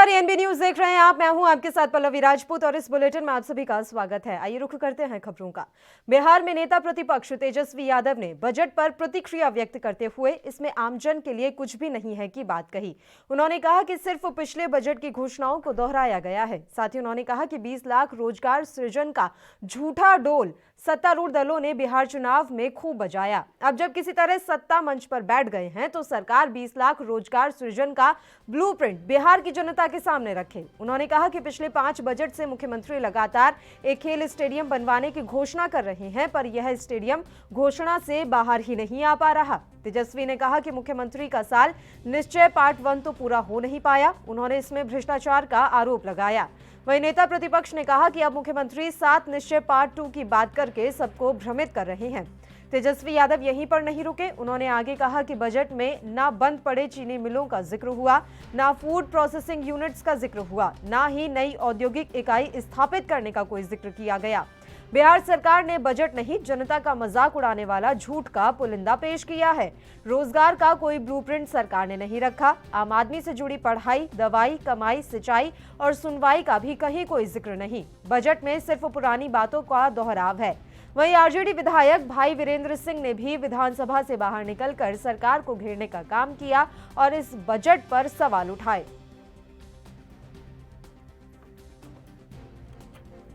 नमस्कार, ANB news देख रहे हैं आप। मैं हूं आपके साथ पल्लवी राजपूत और इस बुलेटिन में आप सभी का स्वागत है। आइए रुख करते हैं खबरों का। बिहार में नेता प्रतिपक्ष तेजस्वी यादव ने बजट पर प्रतिक्रिया व्यक्त करते हुए इसमें आमजन के लिए कुछ भी नहीं है की बात कही। उन्होंने कहा कि सिर्फ पिछले बजट की घोषणाओं को दोहराया गया है। साथ ही उन्होंने कहा कि 20 लाख रोजगार सृजन का झूठा डोल सत्तारूढ़ दलों ने बिहार चुनाव में खूब बजाया। अब जब किसी तरह सत्ता मंच पर बैठ गए हैं तो सरकार 20 लाख रोजगार सृजन का ब्लूप्रिंट बिहार की जनता के सामने रखे। उन्होंने कहा कि पिछले 5 बजट से मुख्यमंत्री लगातार एक खेल स्टेडियम बनवाने की घोषणा कर रहे हैं, पर यह स्टेडियम घोषणा से बाहर ही नहीं आ पा रहा। तेजस्वी ने कहा कि मुख्यमंत्री का साल निश्चय पार्ट 1 तो पूरा हो नहीं पाया। उन्होंने इसमें भ्रष्टाचार का आरोप लगाया। वहीं नेता प्रतिपक्ष ने कहा कि अब मुख्यमंत्री 7 निश्चय पार्ट 2 की बात करके सबको भ्रमित कर रहे हैं। तेजस्वी यादव यहीं पर नहीं रुके। उन्होंने आगे कहा कि बजट में ना बंद पड़े चीनी मिलों का जिक्र हुआ, ना फूड प्रोसेसिंग यूनिट्स का जिक्र हुआ, ना ही नई औद्योगिक इकाई स्थापित करने का कोई जिक्र किया गया। बिहार सरकार ने बजट नहीं, जनता का मजाक उड़ाने वाला झूठ का पुलिंदा पेश किया है। रोजगार का कोई ब्लूप्रिंट सरकार ने नहीं रखा। आम आदमी से जुड़ी पढ़ाई, दवाई, कमाई, सिंचाई और सुनवाई का भी कहीं कोई जिक्र नहीं। बजट में सिर्फ पुरानी बातों का दोहराव है। वहीं आरजेडी विधायक भाई वीरेंद्र सिंह ने भी विधानसभा से बाहर निकलकर सरकार को घेरने का काम किया और इस बजट पर सवाल उठाए।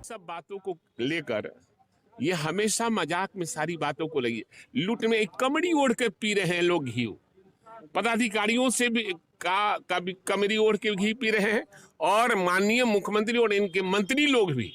सब बातों को लेकर ये हमेशा मजाक में सारी बातों को लगी। लूट में एक कमड़ी ओढ़ के पी रहे हैं लोग घी। पदाधिकारियों से भी कभी कमरी ओढ़ के घी पी रहे हैं और माननीय मुख्यमंत्री और इनके मंत्री लोग भी,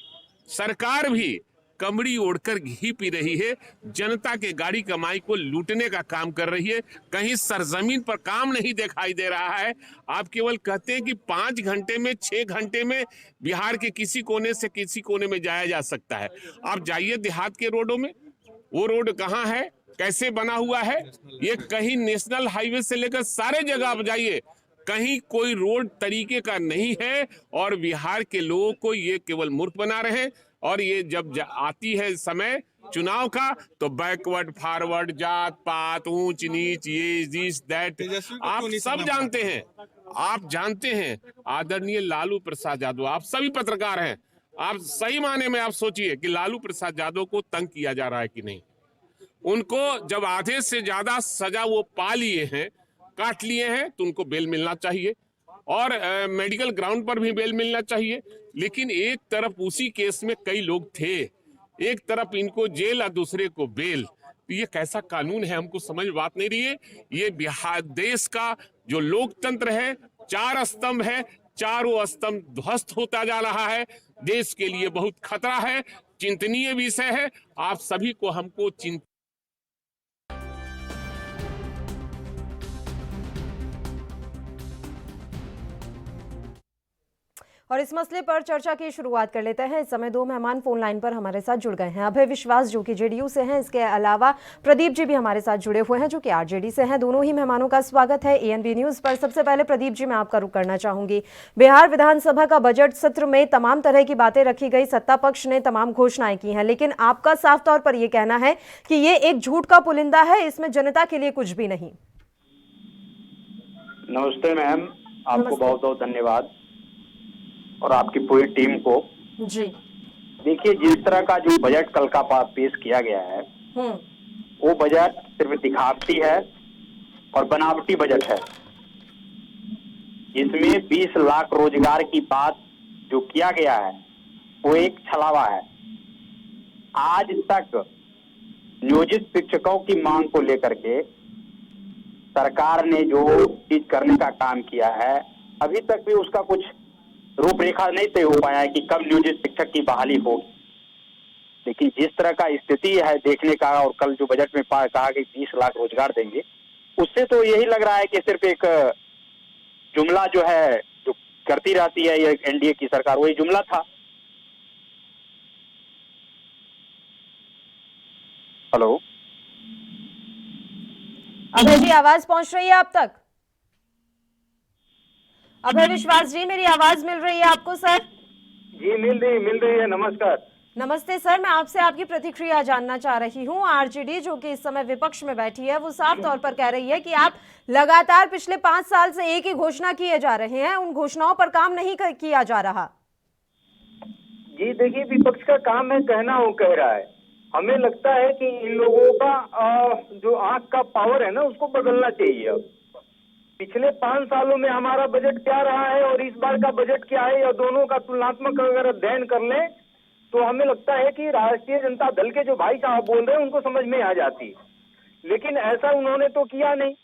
सरकार भी कमड़ी ओढ़कर घी पी रही है। जनता के गाड़ी कमाई को लूटने का काम कर रही है। कहीं सरजमीन पर काम नहीं दिखाई दे रहा है। आप केवल कहते हैं कि 5 घंटे में 6 घंटे में बिहार के किसी कोने से किसी कोने में जाया जा सकता है। आप जाइए देहात के रोडों में, वो रोड कहाँ है, कैसे बना हुआ है। ये कहीं नेशनल हाईवे से लेकर सारे जगह आप जाइए, कहीं कोई रोड तरीके का नहीं है। और बिहार के लोगों को ये केवल मूर्ख बना रहे हैं। और ये जब आती है समय चुनाव का तो बैकवर्ड फॉरवर्ड, जात पात, ऊंच नीच, ये दिस दैट आप सब जानते हैं। आप जानते हैं आदरणीय लालू प्रसाद यादव, आप सभी पत्रकार हैं, आप सही माने में आप सोचिए कि लालू प्रसाद यादव को तंग किया जा रहा है कि नहीं। उनको जब आधे से ज्यादा सजा वो पा लिए हैं, काट लिए हैं, तो उनको बेल मिलना चाहिए और मेडिकल ग्राउंड पर भी बेल मिलना चाहिए। लेकिन एक तरफ उसी केस में कई लोग थे, एक तरफ इनको जेल और दूसरे को बेल। तो ये कैसा कानून है, हमको समझ बात नहीं रही है। ये बिहार देश का जो लोकतंत्र है, 4 स्तंभ है, चारों स्तंभ ध्वस्त होता जा रहा है। देश के लिए बहुत खतरा है, चिंतनीय विषय है। आप सभी को हमको और इस मसले पर चर्चा की शुरुआत कर लेते हैं। इस समय 2 मेहमान फोन लाइन पर हमारे साथ जुड़ गए हैं। अभय विश्वास जो कि जेडीयू से हैं, इसके अलावा प्रदीप जी भी हमारे साथ जुड़े हुए हैं जो कि आरजेडी से हैं। दोनों ही मेहमानों का स्वागत है एएनबी न्यूज पर। सबसे पहले प्रदीप जी, मैं आपका रुख करना चाहूंगी। बिहार विधानसभा का बजट सत्र में तमाम तरह की बातें रखी गई, सत्ता पक्ष ने तमाम घोषणाएं की हैं, लेकिन आपका साफ तौर पर यह कहना है कि ये एक झूठ का पुलिंदा है, इसमें जनता के लिए कुछ भी नहीं। नमस्ते मैम, आपको बहुत बहुत धन्यवाद और आपकी पूरी टीम को जी। देखिए, जिस तरह का जो बजट कल का पेश किया गया है, वो बजट सिर्फ दिखावटी है और बनावटी बजट है। इसमें 20 लाख रोजगार की बात जो किया गया है वो एक छलावा है। आज तक नियोजित शिक्षकों की मांग को लेकर के सरकार ने जो चीज करने का काम किया है, अभी तक भी उसका कुछ रूपरेखा नहीं तय हो पाया है कि कब नियोजित शिक्षक की बहाली होगी। लेकिन जिस तरह का स्थिति है देखने का, और कल जो बजट में कहा कि 20 लाख रोजगार देंगे, उससे तो यही लग रहा है कि सिर्फ एक जुमला जो है, जो करती रहती है ये एनडीए की सरकार, वही जुमला था। हेलो अभय जी, आवाज पहुंच रही है आप तक? अभय विश्वास जी, मेरी आवाज मिल रही है आपको? सर जी मिल रही है, नमस्कार। नमस्ते सर, मैं आपसे आपकी प्रतिक्रिया जानना चाह रही हूँ। आरजेडी जो कि इस समय विपक्ष में बैठी है, वो साफ तौर पर कह रही है कि आप लगातार पिछले 5 साल से एक ही घोषणा किए जा रहे हैं, उन घोषणाओं पर काम नहीं किया जा रहा। जी देखिए, विपक्ष का काम है कहना, वो कह रहा है। हमें लगता है कि इन लोगों का जो आंख का पावर है ना, उसको बदलना चाहिए। अब पिछले 5 सालों में हमारा बजट क्या रहा है और इस बार का बजट क्या है, या दोनों का तुलनात्मक अगर अध्ययन कर लें तो हमें लगता है कि राष्ट्रीय जनता दल के जो भाई साहब बोल रहे हैं उनको समझ में आ जाती। लेकिन ऐसा उन्होंने तो किया नहीं।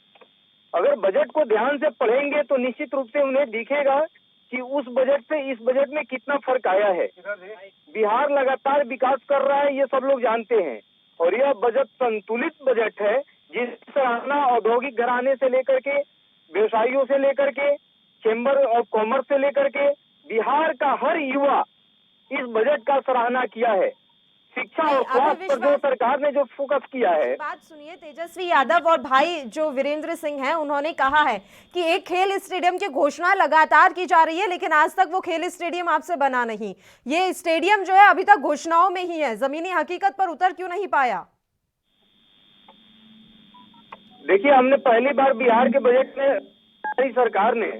अगर बजट को ध्यान से पढ़ेंगे तो निश्चित रूप से उन्हें दिखेगा कि उस बजट से इस बजट में कितना फर्क आया है। बिहार लगातार विकास कर रहा है, ये सब लोग जानते हैं, और यह बजट संतुलित बजट है, जिसकी सराहना औद्योगिक घराने से लेकर के, व्यवसायियों से लेकर के, चेंबर ऑफ कॉमर्स से लेकर के, बिहार का हर युवा इस बजट का सराहना किया है। शिक्षा और स्वास्थ्य पर जो सरकार ने जो फोकस किया है। बात सुनिए, तेजस्वी यादव और भाई जो वीरेंद्र सिंह हैं, उन्होंने कहा है कि एक खेल स्टेडियम की घोषणा लगातार की जा रही है, लेकिन आज तक वो खेल स्टेडियम आपसे बना नहीं। ये स्टेडियम जो है अभी तक घोषणाओं में ही है, जमीनी हकीकत पर उतर क्यों नहीं पाया? देखिए, हमने पहली बार बिहार के बजट में सरकार ने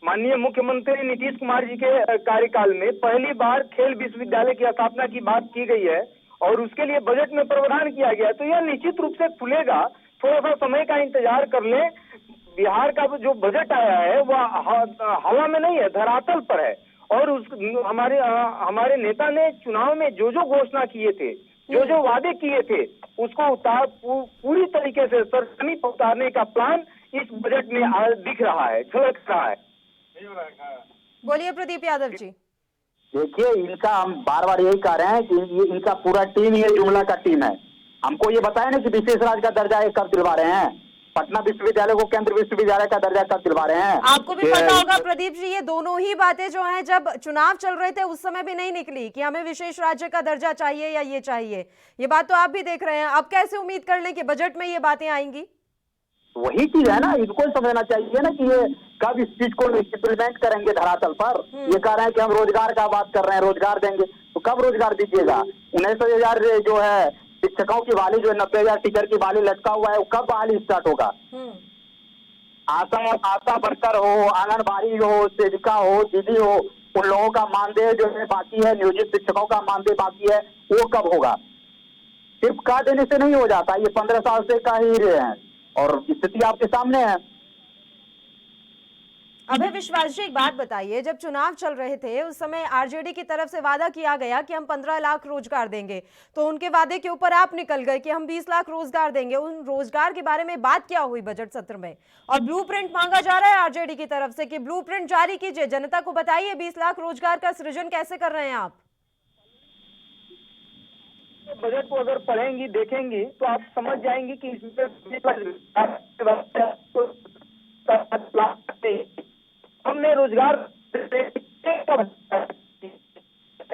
माननीय मुख्यमंत्री नीतीश कुमार जी के कार्यकाल में पहली बार खेल विश्वविद्यालय की स्थापना की बात की गई है, और उसके लिए बजट में प्रावधान किया गया। तो यह निश्चित रूप से खुलेगा, थोड़ा सा समय का इंतजार कर ले। बिहार का जो बजट आया है वह हवा में नहीं है, धरातल पर है। और उस हमारे नेता ने चुनाव में जो जो घोषणा किए थे, जो जो वादे किए थे, उसको पूरी तरीके से सरजमी पर उतारने का प्लान इस बजट में दिख रहा है, झलक रहा है। बोलिए प्रदीप यादव जी। देखिए, इनका हम बार बार यही कह रहे हैं कि ये इनका पूरा टीम ये जुमला का टीम है। हमको ये बताया ना कि विशेष राज्य का दर्जा ये कब दिलवा रहे हैं, पटना विश्वविद्यालय को केंद्र विश्वविद्यालय का दर्जा कब दिलवा रहे हैं। आपको भी पता होगा प्रदीप जी, ये दोनों ही बातें जो हैं जब चुनाव चल रहे थे उस समय भी नहीं निकली कि हमें विशेष राज्य का दर्जा चाहिए या ये चाहिए। ये बात तो आप भी देख रहे हैं। अब कैसे उम्मीद कर लें कि बजट में ये बातें आएंगी? वही चीज है ना, इनको समझना चाहिए ना कि ये कब इस चीज को इम्प्लीमेंट करेंगे धरातल पर। ये कह रहे हैं कि हम रोजगार का बात कर रहे हैं, रोजगार देंगे, तो कब रोजगार दीजिएगा? 19,000 जो है शिक्षकों की वाली, जो 90,000 टीचर की वाली लटका हुआ है, वो कब वाली स्टार्ट होगा? आशा वर्कर हो, आंगनबाड़ी हो, सेविका हो, दीदी हो, उन लोगों का मानदेय जो है बाकी है, नियोजित शिक्षकों का मानदेय बाकी है, वो कब होगा? सिर्फ कह देने से नहीं हो जाता, ये 15 साल से कह ही रहे हैं और स्थिति आपके सामने है। अभय विश्वास जी, एक बात बताइए, जब चुनाव चल रहे थे उस समय आरजेडी की तरफ से वादा किया गया कि हम 15 लाख रोजगार देंगे, तो उनके वादे के ऊपर आप निकल गए कि हम 20 लाख रोजगार देंगे। उन रोजगार के बारे में बात क्या हुई बजट सत्र में? और ब्लूप्रिंट मांगा जा रहा है आरजेडी की तरफ से कि ब्लूप्रिंट जारी कीजिए, जनता को बताइए 20 लाख रोजगार का सृजन कैसे कर रहे हैं आप। बजट को अगर पढ़ेंगी, देखेंगी, तो आप समझ जाएंगी कि इसमें हमने रोजगार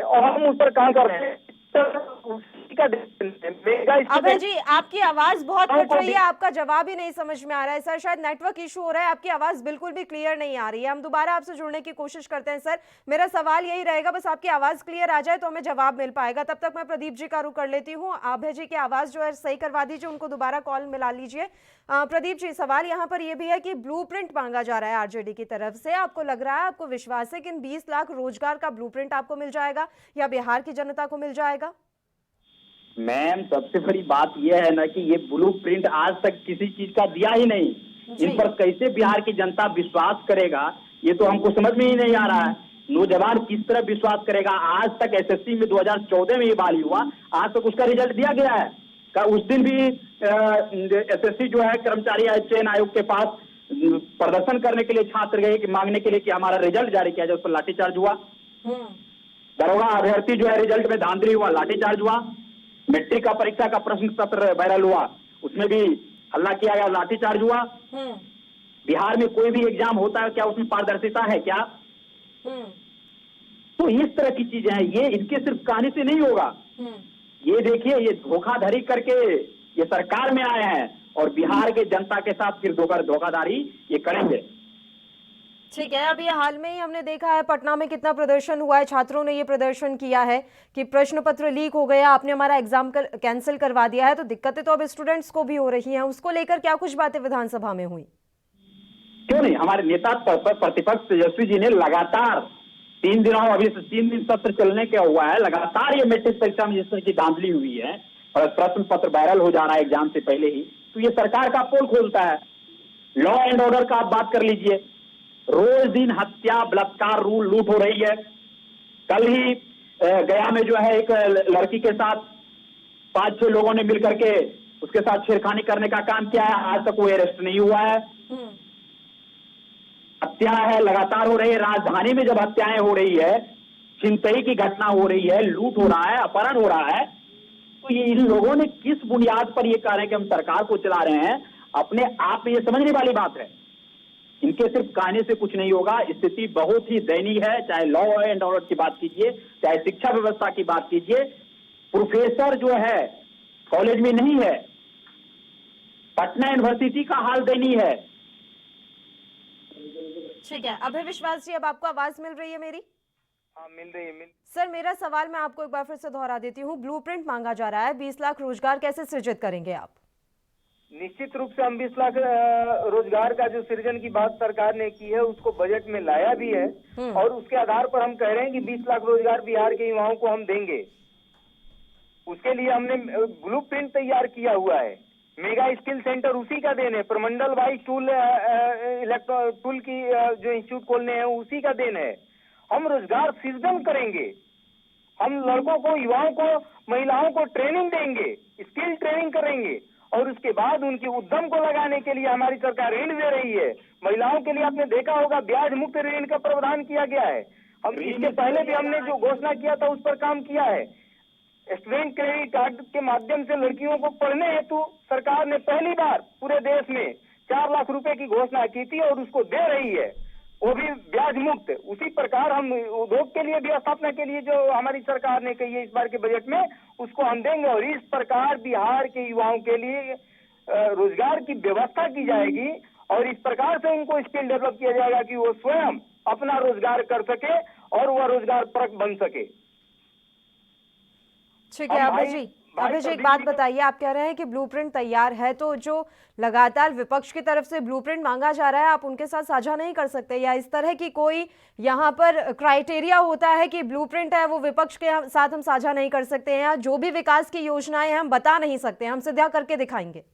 और हम उस पर काम कर रहे हैं। अभय जी, आपकी आवाज बहुत कट रही है, आपका जवाब ही नहीं समझ में आ रहा है सर। शायद नेटवर्क इशू हो रहा है, आपकी आवाज बिल्कुल भी क्लियर नहीं आ रही है। हम दोबारा आपसे जुड़ने की कोशिश करते हैं सर। मेरा सवाल यही रहेगा, बस आपकी आवाज क्लियर आ जाए तो हमें जवाब मिल पाएगा। तब तक मैं प्रदीप जी का रुख कर लेती हूँ। अभय जी की आवाज जो है सही करवा दीजिए, उनको दोबारा कॉल मिला लीजिए। प्रदीप जी, सवाल यहाँ पर यह भी है कि ब्लूप्रिंट मांगा जा रहा है आरजेडी की तरफ से। आपको लग रहा है, आपको विश्वास है कि इन 20 लाख रोजगार का ब्लूप्रिंट आपको मिल जाएगा या बिहार की जनता को मिल जाएगा? मैम, सबसे बड़ी बात यह है ना कि ये ब्लूप्रिंट आज तक किसी चीज का दिया ही नहीं। इन पर कैसे बिहार की जनता विश्वास करेगा, ये तो हमको समझ में ही नहीं आ रहा है। नौजवान किस तरह विश्वास करेगा? आज तक एसएससी में 2014 में ये बहाली हुआ, आज तक उसका रिजल्ट दिया गया है। उस दिन भी एसएससी जो है कर्मचारी चयन आयोग के पास प्रदर्शन करने के लिए छात्र गए कि मांगने के लिए कि हमारा रिजल्ट जारी किया जाए, उस पर लाठीचार्ज हुआ। दरोगा अभ्यर्थी जो है रिजल्ट में धांधली हुआ, लाठीचार्ज हुआ। मैट्रिक का परीक्षा का प्रश्न पत्र वायरल हुआ, उसमें भी हल्ला किया गया, लाठीचार्ज हुआ। बिहार में कोई भी एग्जाम होता है क्या, उसमें पारदर्शिता है क्या? तो इस तरह की चीजें हैं, ये इसके सिर्फ कहानी से नहीं होगा। ये देखिए, ये धोखाधड़ी करके ये सरकार में आए हैं और बिहार के जनता के साथ फिर धोखाधड़ी ये करेंगे। ठीक है, अभी हाल में ही हमने देखा है पटना में कितना प्रदर्शन हुआ है, छात्रों ने ये प्रदर्शन किया है कि प्रश्न पत्र लीक हो गया, आपने हमारा एग्जाम कैंसिल करवा दिया है। तो दिक्कतें तो अब स्टूडेंट्स को भी हो रही हैं, उसको लेकर क्या कुछ बातें विधानसभा में हुई? क्यों नहीं, हमारे नेता प्रतिपक्ष तेजस्वी जी ने लगातार 3 दिनों, अभी से 3 दिन सत्र चलने के हुआ है, लगातार ये मैट्रिक परीक्षा में जिस तरह की धांधली हुई है और प्रश्न पत्र वायरल हो जा रहा है एग्जाम से पहले ही, तो ये सरकार का पोल खोलता है। लॉ एंड ऑर्डर का आप बात कर लीजिए, रोज दिन हत्या, बलात्कार, लूट हो रही है। कल ही गया में जो है एक लड़की के साथ 5-6 लोगों ने मिलकर के उसके साथ छेड़खानी करने का काम किया है, आज तक कोई अरेस्ट नहीं हुआ है। हत्या है, लगातार हो रही है। राजधानी में जब हत्याएं हो रही है, छिनतई की घटना हो रही है, लूट हो रहा है, अपहरण हो रहा है, तो ये इन लोगों ने किस बुनियाद पर ये कह रहे हैं कि हम सरकार को चला रहे हैं? अपने आप में ये समझने वाली बात है। इनके सिर्फ कहने से कुछ नहीं होगा, स्थिति बहुत ही दयनीय है। चाहे लॉ एंड ऑर्डर की बात कीजिए, चाहे शिक्षा व्यवस्था की बात कीजिए, प्रोफेसर जो है कॉलेज में नहीं है। पटना यूनिवर्सिटी का हाल दयनीय है। ठीक है, अभय विश्वास जी, अब आपको आवाज मिल रही है मेरी? हाँ, मिल रही है। सर, मेरा सवाल मैं आपको एक बार फिर से दोहरा देती हूँ। ब्लूप्रिंट मांगा जा रहा है, 20 लाख रोजगार कैसे सृजित करेंगे आप? निश्चित रूप से हम 20 लाख रोजगार का जो सृजन की बात सरकार ने की है उसको बजट में लाया भी है, और उसके आधार पर हम कह रहे हैं कि 20 लाख रोजगार बिहार के युवाओं को हम देंगे। उसके लिए हमने ब्लूप्रिंट तैयार किया हुआ है। मेगा स्किल सेंटर उसी का देन है, प्रमंडल वाइज टूल की जो इंस्टीट्यूट खोलने हैं उसी का देन है। हम रोजगार सृजन करेंगे, हम लड़कों को, युवाओं को, महिलाओं को ट्रेनिंग देंगे, स्किल ट्रेनिंग करेंगे, और उसके बाद उनके उद्यम को लगाने के लिए हमारी सरकार ऋण दे रही है। महिलाओं के लिए आपने देखा होगा ब्याज मुक्त ऋण का प्रावधान किया गया है। हम इसके पहले भी हमने जो घोषणा किया था उस पर काम किया है। स्टूडेंट क्रेडिट कार्ड के माध्यम से लड़कियों को पढ़ने हेतु सरकार ने पहली बार पूरे देश में 4 लाख रुपए की घोषणा की थी और उसको दे रही है, वो भी ब्याज मुक्त। उसी प्रकार हम उद्योग के लिए भी स्थापना के लिए जो हमारी सरकार ने कही है इस बार के बजट में, उसको हम देंगे। और इस प्रकार बिहार के युवाओं के लिए रोजगार की व्यवस्था की जाएगी और इस प्रकार से उनको स्किल डेवलप किया जाएगा कि वो स्वयं अपना रोजगार कर सके और वह रोजगार परक बन सके। ठीक है अभय जी, एक बात बताइए, आप कह रहे हैं कि ब्लूप्रिंट तैयार है, तो जो लगातार विपक्ष की तरफ से ब्लूप्रिंट मांगा जा रहा है आप उनके साथ साझा नहीं कर सकते, या इस तरह की कोई यहाँ पर क्राइटेरिया होता है कि ब्लूप्रिंट है वो विपक्ष के साथ हम साझा नहीं कर सकते हैं, या जो भी विकास की योजनाएं हैं हम बता नहीं सकते, हम सीधा करके दिखाएंगे?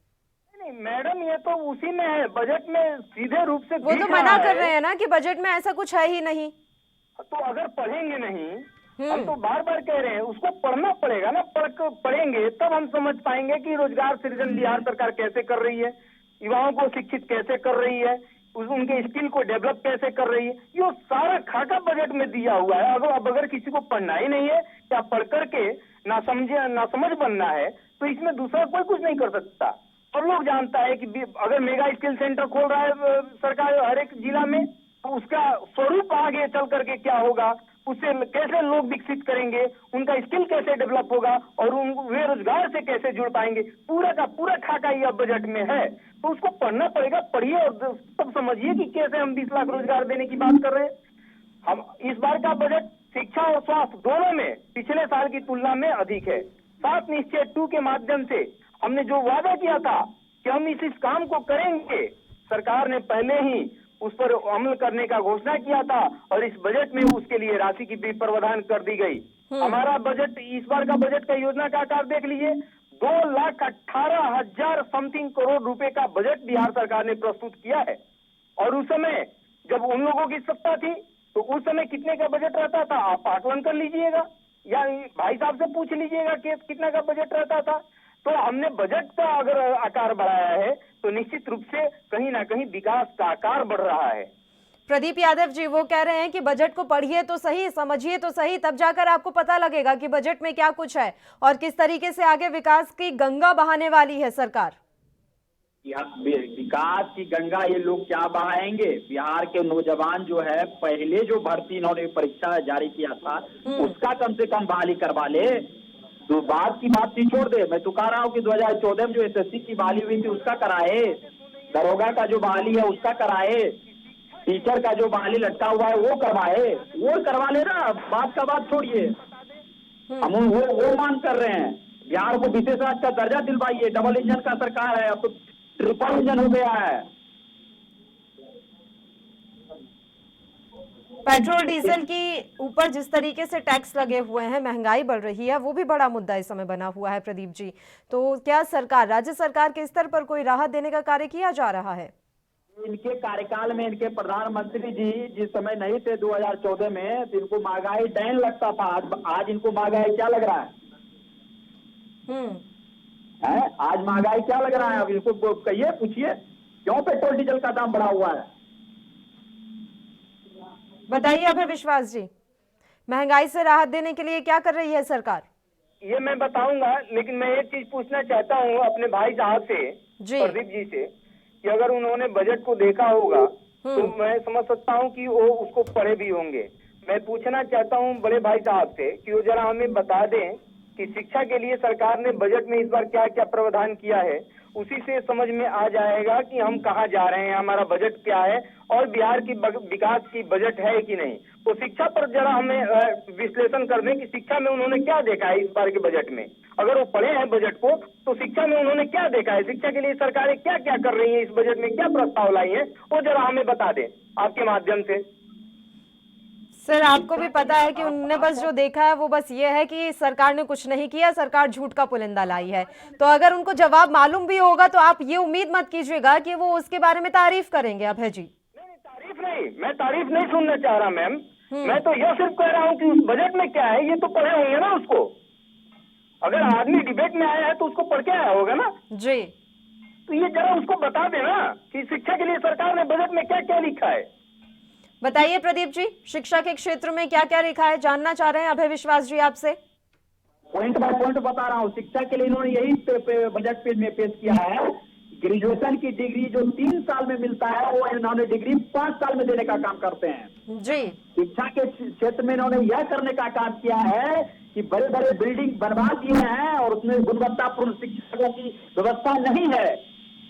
नहीं मैडम, ये तो उसी में है, बजट में सीधे रूप से वो तो मना कर रहे हैं ना कि बजट में ऐसा कुछ है ही नहीं। तो अगर पढ़ेंगे नहीं, हम तो बार बार कह रहे हैं उसको पढ़ना पड़ेगा ना, पढ़ेंगे तब हम समझ पाएंगे कि रोजगार सृजन बिहार सरकार कैसे कर रही है, युवाओं को शिक्षित कैसे कर रही है, उनके स्किल को डेवलप कैसे कर रही है। ये सारा खाका बजट में दिया हुआ है। अगर किसी को पढ़ना ही नहीं है या पढ़ करके ना समझ बनना है तो इसमें दूसरा कोई कुछ नहीं कर सकता। सब लोग जानता है कि अगर मेगा स्किल सेंटर खोल रहा है सरकार हर एक जिला में, तो उसका स्वरूप आगे चल करके क्या होगा, उससे कैसे लोग विकसित करेंगे, उनका स्किल कैसे डेवलप होगा और वे रोजगार से कैसे जुड़ पाएंगे, पूरा का पूरा खाका यह बजट में है। तो उसको पढ़ना पड़ेगा, पढ़िए और तब समझिए कि कैसे हम 20 लाख रोजगार देने की बात कर रहे हैं। हम इस बार का बजट शिक्षा और स्वास्थ्य दोनों में पिछले साल की तुलना में अधिक है। 7 निश्चय 2 के माध्यम से हमने जो वादा किया था कि हम इस काम को करेंगे, सरकार ने पहले ही उस पर अमल करने का घोषणा किया था और इस बजट में उसके लिए राशि की भी प्रावधान कर दी गई। हमारा बजट, इस बार का बजट का योजना का आकार देख लीजिए, 2,18,000 समथिंग करोड़ रुपए का बजट बिहार सरकार ने प्रस्तुत किया है। और उस समय जब उन लोगों की सत्ता थी तो उस समय कितने का बजट रहता था, आप आकलन कर लीजिएगा या भाई साहब से पूछ लीजिएगा कि कितना का बजट रहता था। तो हमने बजट का अगर आकार बढ़ाया है तो निश्चित रूप से कहीं ना कहीं विकास का आकार बढ़ रहा है। प्रदीप यादव जी वो कह रहे हैं कि बजट को पढ़िए तो सही, समझिए तो सही, तब जाकर आपको पता लगेगा कि बजट में क्या कुछ है और किस तरीके से आगे विकास की गंगा बहाने वाली है सरकार। विकास की गंगा ये लोग क्या बहाएंगे? बिहार के नौजवान जो है, पहले जो भर्ती इन्होंने परीक्षा जारी किया था उसका कम से कम बहाली करवा ले। तो बात की बात ही छोड़ दे, मैं तो कह रहा हूँ कि 2014 में जो SSC की बहाली हुई थी उसका कराए, दरोगा का जो बहाली है उसका कराए, टीचर का जो बहाली लटका हुआ है वो करवाए, वो करवा लेना, बात का बात छोड़िए। हम वो मांग कर रहे हैं, बिहार को विशेष राज्य का दर्जा दिलवाइए। डबल इंजन का सरकार है, अब तो ट्रिपल इंजन हो गया है। पेट्रोल डीजल की ऊपर जिस तरीके से टैक्स लगे हुए हैं, महंगाई बढ़ रही है, वो भी बड़ा मुद्दा इस समय बना हुआ है प्रदीप जी। तो क्या सरकार, राज्य सरकार के स्तर पर कोई राहत देने का कार्य किया जा रहा है? इनके कार्यकाल में इनके प्रधानमंत्री जी जिस समय नहीं थे 2014 में, तो इनको महंगाई डैन लगता था। आज इनको महंगाई क्या लग रहा है? आज महंगाई क्या लग रहा है? अब इनको कहिए, पूछिए क्यों पेट्रोल डीजल का दाम बढ़ा हुआ है। बताइए अभय विश्वास जी, महंगाई से राहत देने के लिए क्या कर रही है सरकार? ये मैं बताऊंगा, लेकिन मैं एक चीज पूछना चाहता हूँ अपने भाई साहब से, प्रदीप जी से, कि अगर उन्होंने बजट को देखा होगा तो मैं समझ सकता हूँ कि वो उसको पढ़े भी होंगे। मैं पूछना चाहता हूँ बड़े भाई साहब से कि वो जरा हमें बता दें कि शिक्षा के लिए सरकार ने बजट में इस बार क्या क्या प्रावधान किया है। उसी से समझ में आ जाएगा कि हम कहाँ जा रहे हैं, हमारा बजट क्या है और बिहार की विकास की बजट है कि नहीं। तो शिक्षा पर जरा हमें विश्लेषण कर दें कि शिक्षा में उन्होंने क्या देखा है इस बार के बजट में। अगर वो पढ़े हैं बजट को तो शिक्षा में उन्होंने क्या देखा है, शिक्षा के लिए सरकारें क्या क्या कर रही है, इस बजट में क्या प्रस्ताव लाई है, वो जरा हमें बता दें आपके माध्यम से। सर, आपको भी पता है कि उन्होंने बस जो देखा है वो बस ये है कि सरकार ने कुछ नहीं किया, सरकार झूठ का पुलिंदा लाई है। तो अगर उनको जवाब मालूम भी होगा तो आप ये उम्मीद मत कीजिएगा कि वो उसके बारे में तारीफ करेंगे। अभय जी, नहीं, तारीफ नहीं, मैं तारीफ नहीं सुनना चाह रहा मैम। मैं तो यह सिर्फ कह रहा हूँ कि उस बजट में क्या है ये तो पढ़े होंगे ना उसको। अगर आदमी डिबेट में आया है तो उसको पढ़ के आया होगा ना जी। तो ये जरा उसको बता देना कि शिक्षा के लिए सरकार ने बजट में क्या क्या लिखा है। बताइए प्रदीप जी, शिक्षा के क्षेत्र में क्या क्या लिखा है, जानना चाह रहे हैं अभय विश्वास जी आपसे। पॉइंट बाय पॉइंट बता रहा हूँ। शिक्षा के लिए इन्होंने यही बजट में पेश किया है, ग्रेजुएशन की डिग्री जो 3 साल में मिलता है वो इन्होंने डिग्री 5 साल में देने का काम करते हैं जी। शिक्षा के क्षेत्र में इन्होंने यह करने का काम किया है कि बड़े बड़े बिल्डिंग बनवा दिए हैं और उसमें गुणवत्तापूर्ण शिक्षकों की व्यवस्था नहीं है।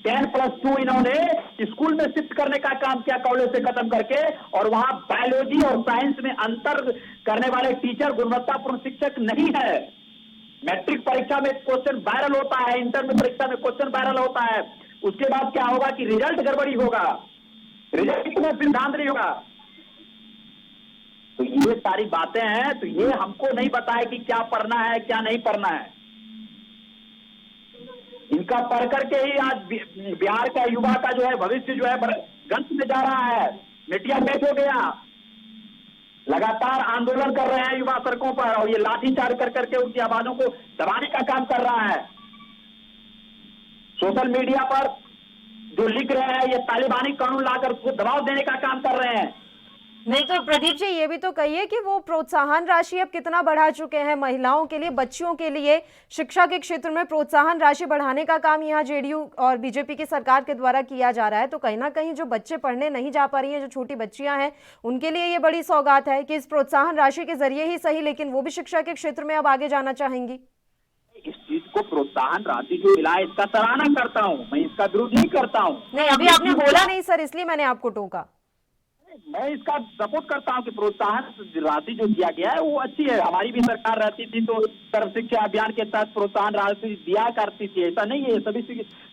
10+2 इन्होंने स्कूल में शिफ्ट करने का काम किया कॉलेज से खत्म करके, और वहां बायोलॉजी और साइंस में अंतर करने वाले टीचर गुणवत्तापूर्ण शिक्षक नहीं है। मैट्रिक परीक्षा में क्वेश्चन वायरल होता है, इंटर में परीक्षा में क्वेश्चन वायरल होता है, उसके बाद क्या होगा कि रिजल्ट गड़बड़ी होगा, रिजल्ट में सिद्धांत नहीं होगा। तो ये सारी बातें हैं, तो ये हमको नहीं पता है कि क्या पढ़ना है क्या नहीं पढ़ना है। इनका पढ़ करके ही आज बिहार का युवा का जो है भविष्य जो है गंत में जा रहा है, मिटिया मेट हो गया। लगातार आंदोलन कर रहे हैं युवा सड़कों पर और ये लाठीचार्ज कर करके उनकी आवाजों को दबाने का काम कर रहा है। सोशल मीडिया पर जो लिख रहे हैं ये तालिबानी कानून लाकर उसको दबाव देने का काम कर रहे हैं। नहीं तो प्रदीप जी, ये भी तो कहिए कि वो प्रोत्साहन राशि अब कितना बढ़ा चुके हैं महिलाओं के लिए, बच्चियों के लिए। शिक्षा के क्षेत्र में प्रोत्साहन राशि बढ़ाने का काम यहाँ जेडीयू और बीजेपी की सरकार के द्वारा किया जा रहा है। तो कहीं ना कहीं जो बच्चे पढ़ने नहीं जा पा रही हैं, जो छोटी बच्चियां हैं, उनके लिए ये बड़ी सौगात है कि इस प्रोत्साहन राशि के जरिए ही सही, लेकिन वो भी शिक्षा के क्षेत्र में अब आगे जाना चाहेंगी। इस चीज को प्रोत्साहन राशि जो मिला है इसका सराहना करता हूँ, मैं इसका विरोध नहीं करता हूँ। नहीं, अभी आपने बोला नहीं सर, इसलिए मैंने आपको टोका। मैं इसका सपोर्ट करता हूं कि प्रोत्साहन राशि जो दिया गया है वो अच्छी है। हमारी भी सरकार रहती थी तो सर्व शिक्षा अभियान के तहत प्रोत्साहन राशि दिया करती थी, ऐसा नहीं है।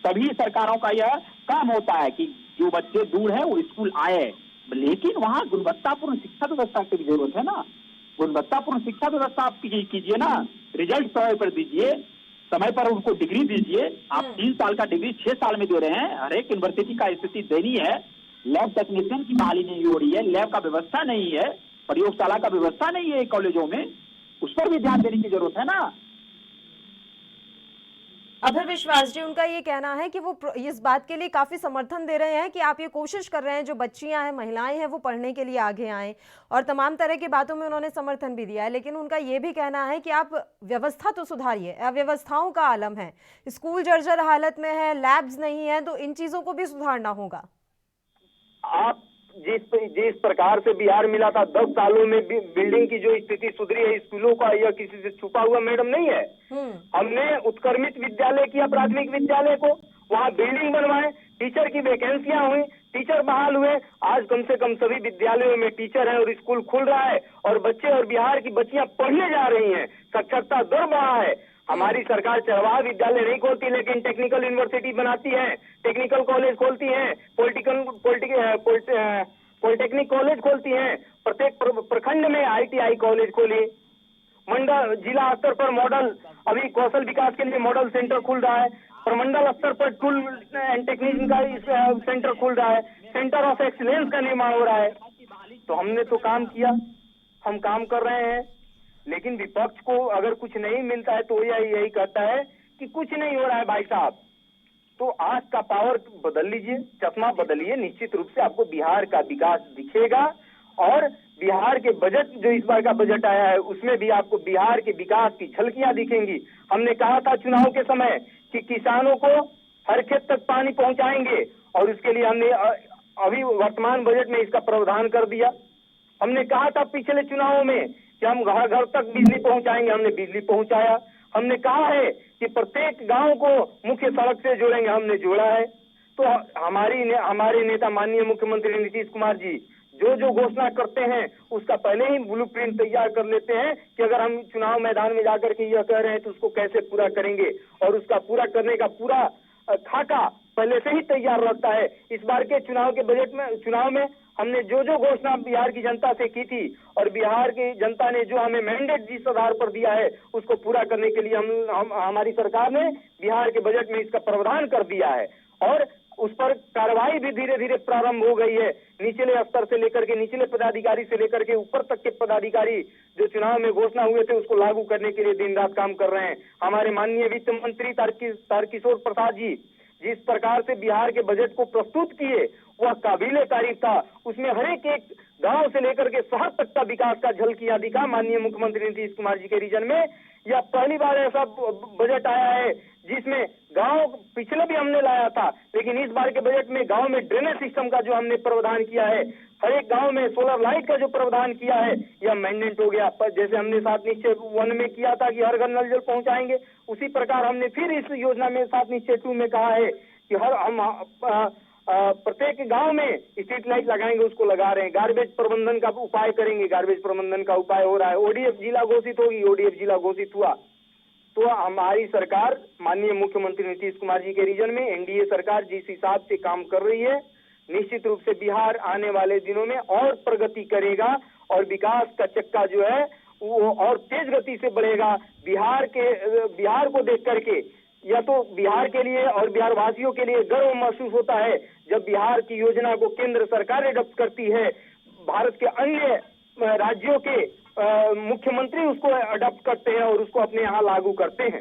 सभी सरकारों का यह काम होता है कि जो बच्चे दूर है वो स्कूल आए, लेकिन वहाँ गुणवत्तापूर्ण शिक्षा व्यवस्था की जरूरत है ना। गुणवत्तापूर्ण शिक्षा व्यवस्था आप कीजिए ना, रिजल्ट समय पर दीजिए, समय पर उनको डिग्री दीजिए। आप 3 साल का डिग्री 6 साल में दे रहे हैं, हर एक यूनिवर्सिटी का स्थिति दयनीय है। लैब टेक्नीशियन की बहाली नहीं हो रही है, लैब का व्यवस्था नहीं है, प्रयोगशाला का व्यवस्था नहीं है कॉलेजों में, उस पर भी ध्यान देने की जरूरत है ना। अभय विश्वास जी, उनका ये कहना है कि वो इस बात के लिए काफी समर्थन दे रहे हैं कि आप ये कोशिश कर रहे हैं जो बच्चियां हैं, महिलाएं हैं, वो पढ़ने के लिए आगे आएं, और तमाम तरह की बातों में उन्होंने समर्थन भी दिया है। लेकिन उनका ये भी कहना है कि आप व्यवस्था तो सुधारिए, अव्यवस्थाओं का आलम है, स्कूल जर्जर हालत में है, लैब्स नहीं है, तो इन चीजों को भी सुधारना होगा। आप जिस प्रकार से बिहार मिला था 10 सालों में बिल्डिंग की जो स्थिति सुधरी है स्कूलों का, यह किसी से छुपा हुआ मैडम नहीं है। हमने उत्क्रमित विद्यालय किया, प्राथमिक विद्यालय को, वहाँ बिल्डिंग बनवाए, टीचर की वैकेंसियां हुई, टीचर बहाल हुए, आज कम से कम सभी विद्यालयों में टीचर है और स्कूल खुल रहा है और बच्चे और बिहार की बच्चियां पढ़ने जा रही हैं, साक्षरता दर बढ़ा है। हमारी सरकार चरवाहा विद्यालय नहीं खोलती लेकिन टेक्निकल यूनिवर्सिटी बनाती है, टेक्निकल कॉलेज खोलती है, पॉलिटेक्निक कॉलेज खोलती है, प्रत्येक प्रखंड में ITI कॉलेज खोली, मंडल जिला स्तर पर मॉडल, अभी कौशल विकास के लिए मॉडल सेंटर खुल रहा है, प्रमंडल स्तर पर टूल एंड टेक्नीशियन का सेंटर खुल रहा है, सेंटर ऑफ एक्सीलेंस का निर्माण हो रहा है। तो हमने तो काम किया, हम काम कर रहे हैं, लेकिन विपक्ष को अगर कुछ नहीं मिलता है तो यही कहता है कि कुछ नहीं हो रहा है। भाई साहब, तो आज का पावर बदल लीजिए, चश्मा बदलिए, निश्चित रूप से आपको बिहार का विकास दिखेगा और बिहार के बजट जो इस बार का बजट आया है उसमें भी आपको बिहार के विकास की झलकियां दिखेंगी। हमने कहा था चुनाव के समय कि किसानों को हर खेत तक पानी पहुंचाएंगे और उसके लिए हमने अभी वर्तमान बजट में इसका प्रावधान कर दिया। हमने कहा था पिछले चुनावों में कि हम घर घर तक बिजली पहुंचाएंगे, हमने बिजली पहुंचाया। हमने कहा है कि प्रत्येक गांव को मुख्य सड़क से जोड़ेंगे, हमने जोड़ा है। तो हमारे नेता माननीय मुख्यमंत्री नीतीश कुमार जी जो घोषणा करते हैं उसका पहले ही ब्लूप्रिंट तैयार कर लेते हैं कि अगर हम चुनाव मैदान में जाकर के यह कह रहे हैं तो उसको कैसे पूरा करेंगे, और उसका पूरा करने का पूरा खाका पहले से ही तैयार रहता है। इस बार के चुनाव में हमने जो घोषणा बिहार की जनता से की थी और बिहार की जनता ने जो हमें मैंडेट जिस आधार पर दिया है उसको पूरा करने के लिए हमारी सरकार ने बिहार के बजट में इसका प्रावधान कर दिया है और उस पर कार्रवाई भी धीरे धीरे प्रारंभ हो गई है। निचले स्तर से लेकर के, निचले पदाधिकारी से लेकर के ऊपर तक के पदाधिकारी जो चुनाव में घोषणा हुए थे उसको लागू करने के लिए दिन रात काम कर रहे हैं। हमारे माननीय वित्त मंत्री तारकिशोर प्रसाद जी जिस प्रकार से बिहार के बजट को प्रस्तुत किए वह काबिले तारीफ था। उसमें हर एक गांव से लेकर के शहर तक का विकास का झलकियां दिखा माननीय मुख्यमंत्री नीतीश कुमार जी के रीजन में। यह पहली बार ऐसा बजट आया है जिसमें गांव, पिछले भी हमने लाया था लेकिन इस बार के बजट में गांव में ड्रेनेज सिस्टम का जो हमने प्रावधान किया है, हर एक गांव में सोलर लाइट का जो प्रावधान किया है यह मैंडेट हो गया। पर जैसे हमने 7 निश्चय 1 में किया था कि हर घर नल जल पहुंचाएंगे, उसी प्रकार हमने फिर इस योजना में 7 निश्चय 2 में कहा है कि प्रत्येक गांव में स्ट्रीट लाइट लगाएंगे, उसको लगा रहे हैं। गार्बेज प्रबंधन का उपाय करेंगे, गार्बेज प्रबंधन का उपाय हो रहा है। ODF जिला घोषित होगी, ODF जिला घोषित हुआ। तो हमारी सरकार माननीय मुख्यमंत्री नीतीश कुमार जी के रीजन में एनडीए सरकार जिस हिसाब से काम कर रही है, निश्चित रूप से बिहार आने वाले दिनों में और प्रगति करेगा और विकास का चक्का जो है वो और तेज गति से बढ़ेगा। बिहार को देख करके या तो बिहार के लिए और बिहार वासियों के लिए गर्व महसूस होता है जब बिहार की योजना को केंद्र सरकार अडॉप्ट करती है, भारत के अन्य राज्यों के मुख्यमंत्री उसको अडॉप्ट करते हैं और उसको अपने यहाँ लागू करते हैं।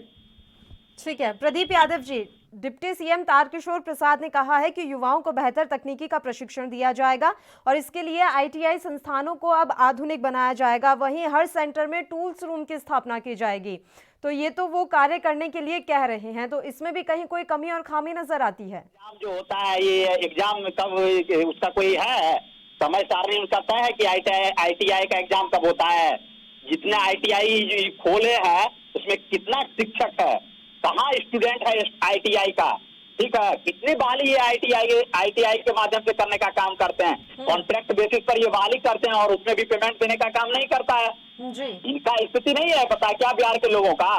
ठीक है प्रदीप यादव जी, डिप्टी सीएम तारकिशोर प्रसाद ने कहा है कि युवाओं को बेहतर तकनीकी का प्रशिक्षण दिया जाएगा और इसके लिए ITI संस्थानों को अब आधुनिक बनाया जाएगा। वहीं हर सेंटर में टूल्स रूम की स्थापना की जाएगी। तो ये तो वो कार्य करने के लिए कह रहे हैं, तो इसमें भी कहीं कोई कमी और खामी नजर आती है? एग्जाम जो होता है, ये एग्जाम कब उसका कोई है समय सारणी उसका तय है कि ITI का एग्जाम कब होता है? जितने ITI खोले हैं उसमें कितना शिक्षक है, कहाँ स्टूडेंट है ITI का, ठीक है, कितनी बहाली ये ITI के माध्यम से करने का काम करते हैं। कॉन्ट्रैक्ट बेसिस पर ये बहाली करते हैं और उसमें भी पेमेंट देने का काम नहीं करता है जी। इनका स्थिति नहीं है पता क्या बिहार के लोगों का?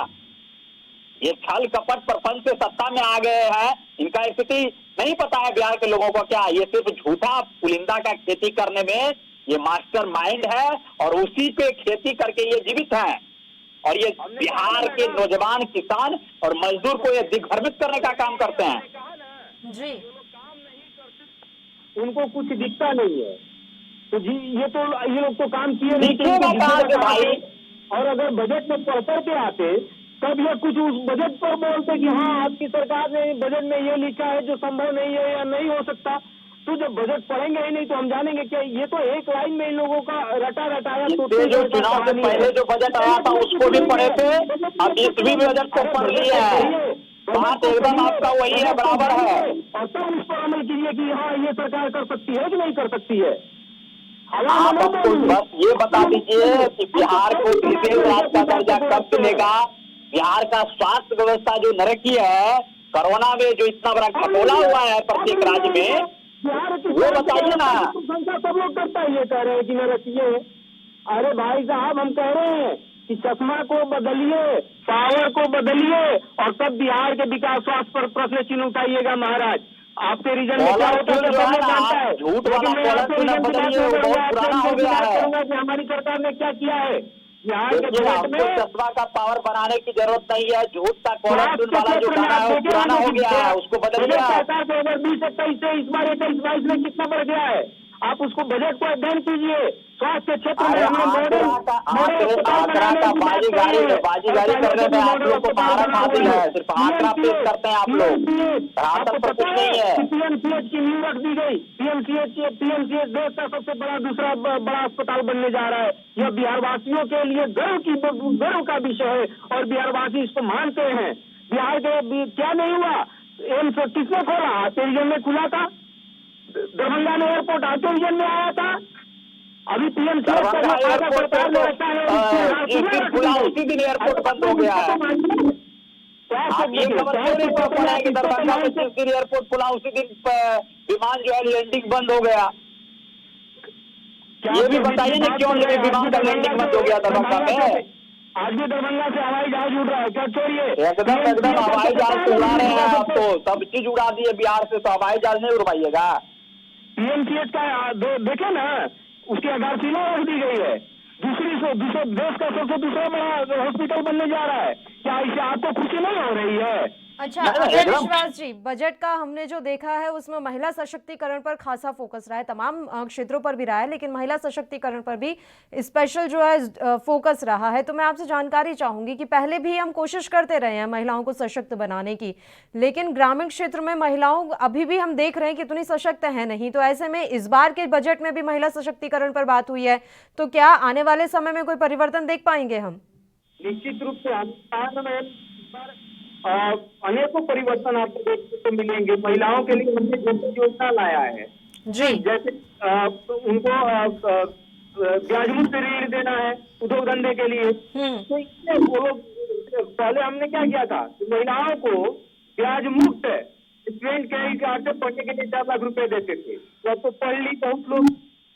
ये छल कपट प्रपंच से सत्ता में आ गए हैं, इनका स्थिति नहीं पता है बिहार के लोगों को क्या? ये सिर्फ झूठा पुलिंदा का खेती करने में ये मास्टर माइंड है और उसी पे खेती करके ये जीवित हैं और ये बिहार के नौजवान किसान और मजदूर को ये दिग्भ्रमित करने का काम करते हैं जी। उनको कुछ दिखता नहीं है तो जी ये लोग तो काम किए नहीं दिखेगा भाई। और अगर बजट में पढ़ के आते तब ये कुछ उस बजट पर बोलते कि हाँ आपकी सरकार ने बजट में ये लिखा है जो संभव नहीं है या नहीं हो सकता। तो जब बजट पढ़ेंगे ही नहीं तो हम जानेंगे क्या? ये तो एक लाइन में इन लोगों का रटाया जो चुनाव से पहले जो बजट आया था उसको भी पढ़े थे, अब इस भी बजट को पढ़ लिया है, बात एकदम आपका वही है, बराबर है। और तब उस पर अमल कीजिए कि हाँ ये सरकार कर सकती है कि नहीं कर सकती है। आप हमको बस ये बता दीजिए कि बिहार को विशेष राज्य का दर्जा कब मिलेगा? बिहार का स्वास्थ्य व्यवस्था जो नरकीय है, कोरोना में जो इतना बड़ा घपला हुआ है प्रत्येक राज्य में, बिहार की वो बताइए ना। संख्या सब लोग करता है, ये कह रहे हैं कि मेरा ये है। अरे भाई साहब, हम कह रहे हैं कि चश्मा को बदलिए, पावर को बदलिए, और तब बिहार के विकास स्वास्थ्य पर प्रश्न चिन्ह उठाइएगा महाराज। आपके रीजन में क्या होता है जो सब है लोग ना, जानता है। झूठ वाला लेकिन मैं आपके पॉलिसी रीजन की बात बदलिए, नहीं वो करूंगा, बहुत आपके पुराना हो रीजन की गया बात है। करूंगा कि हमारी सरकार ने क्या किया है बिहार के देखिए, बजट हमको में। चश्मा का पावर बनाने की जरूरत नहीं है। झूठ का कॉलर स्वास्थ्य ट्यून के वाला जो क्षेत्र में गाना आप है वो देखें पुराना हो कि गया है, उसको बदलिए बजट आप। सरकार 2020-21 से इस बार 21-22 में कितना बढ़ गया है, आप उसको बजट को अध्ययन कीजिए। स्वास्थ्य के क्षेत्र में अरे हमने मॉडल अस्पताल आंकड़ा बनाने का की बात करी है, और बाजीगारी पहले करने से में भी आप मॉडल लोग को अस्पताल महारत बना हासिल हुआ है। है। सिर्फ आंकड़ा पेश करते हैं आप लोग, धरातल आपको पर कुछ पता नहीं है है। कि पीएमसीएच की नींव रख दी गई। पीएमसीएच देश का सबसे बड़ा दूसरा बड़ा अस्पताल बनने जा रहा है। यह बिहार वासियों के लिए गर्व का विषय है, और बिहार वासी इसको मानते हैं। बिहार के क्या नहीं हुआ, एम्स किसने खोला, आपके रीजन में खुला था। दरभंगा में एयरपोर्ट आपके रीजन में आया था। अभी पीएमसीएच का दरभंगा जो फायदा एयरपोर्ट सरकार ने तो रखा है, जिस दिन खुला उसी दिन एयरपोर्ट बंद हो गया है। आप ये खबर क्यों नहीं पढ़ पा रहे कि दरभंगा में जिस दिन एयरपोर्ट खुला उसी दिन विमान जो है लैंडिंग बंद हो गया। ये भी बताइए ना क्यों विमान का लैंडिंग बंद हो गया दरभंगा में। आज भी दरभंगा से हवाई जहाज उड़ रहा है, क्या छोड़िए एकदम हवाई जहाज से उड़ा रहे हैं आप, तो सब चीज उड़ा दिए बिहार से, तो हवाई जहाज नहीं उड़वाइएगा। पीएमसीएच का देखे ना, उसकी आधारशिला रख दी गई है। दूसरे देश का सबसे दूसरा बड़ा हॉस्पिटल बनने जा रहा है। क्या इससे आपको खुशी नहीं हो रही है? अच्छा, नहीं, अभय एकदम। विश्वास जी, बजट का हमने जो देखा है उसमें महिला सशक्तिकरण पर खासा फोकस रहा है, तमाम क्षेत्रों पर भी रहा है, लेकिन महिला सशक्तिकरण पर भी स्पेशल जो है फोकस रहा है। तो मैं आपसे जानकारी चाहूंगी कि पहले भी हम कोशिश करते रहे हैं महिलाओं को सशक्त बनाने की, लेकिन ग्रामीण क्षेत्र में महिलाओं अभी भी हम देख रहे हैं कि इतनी सशक्त है नहीं। तो ऐसे में इस बार के बजट में भी महिला सशक्तिकरण पर बात हुई है, तो क्या आने वाले समय में कोई परिवर्तन देख पाएंगे हम? निश्चित रूप से अनेकों परिवर्तन आपको देखने को मिलेंगे। महिलाओं के लिए हमने जैसे योजना लाया है जी, जैसे उनको ब्याज मुक्त ऋण देना है उद्योग धंधे के लिए। तो इससे वो लोग, पहले हमने क्या किया था कि महिलाओं को ब्याज मुक्त स्टूडेंट क्रेडिट कार्ड से पढ़ने के लिए 4 लाख रुपए देते थे। तो अब तो पढ़ ली बहुत लोग,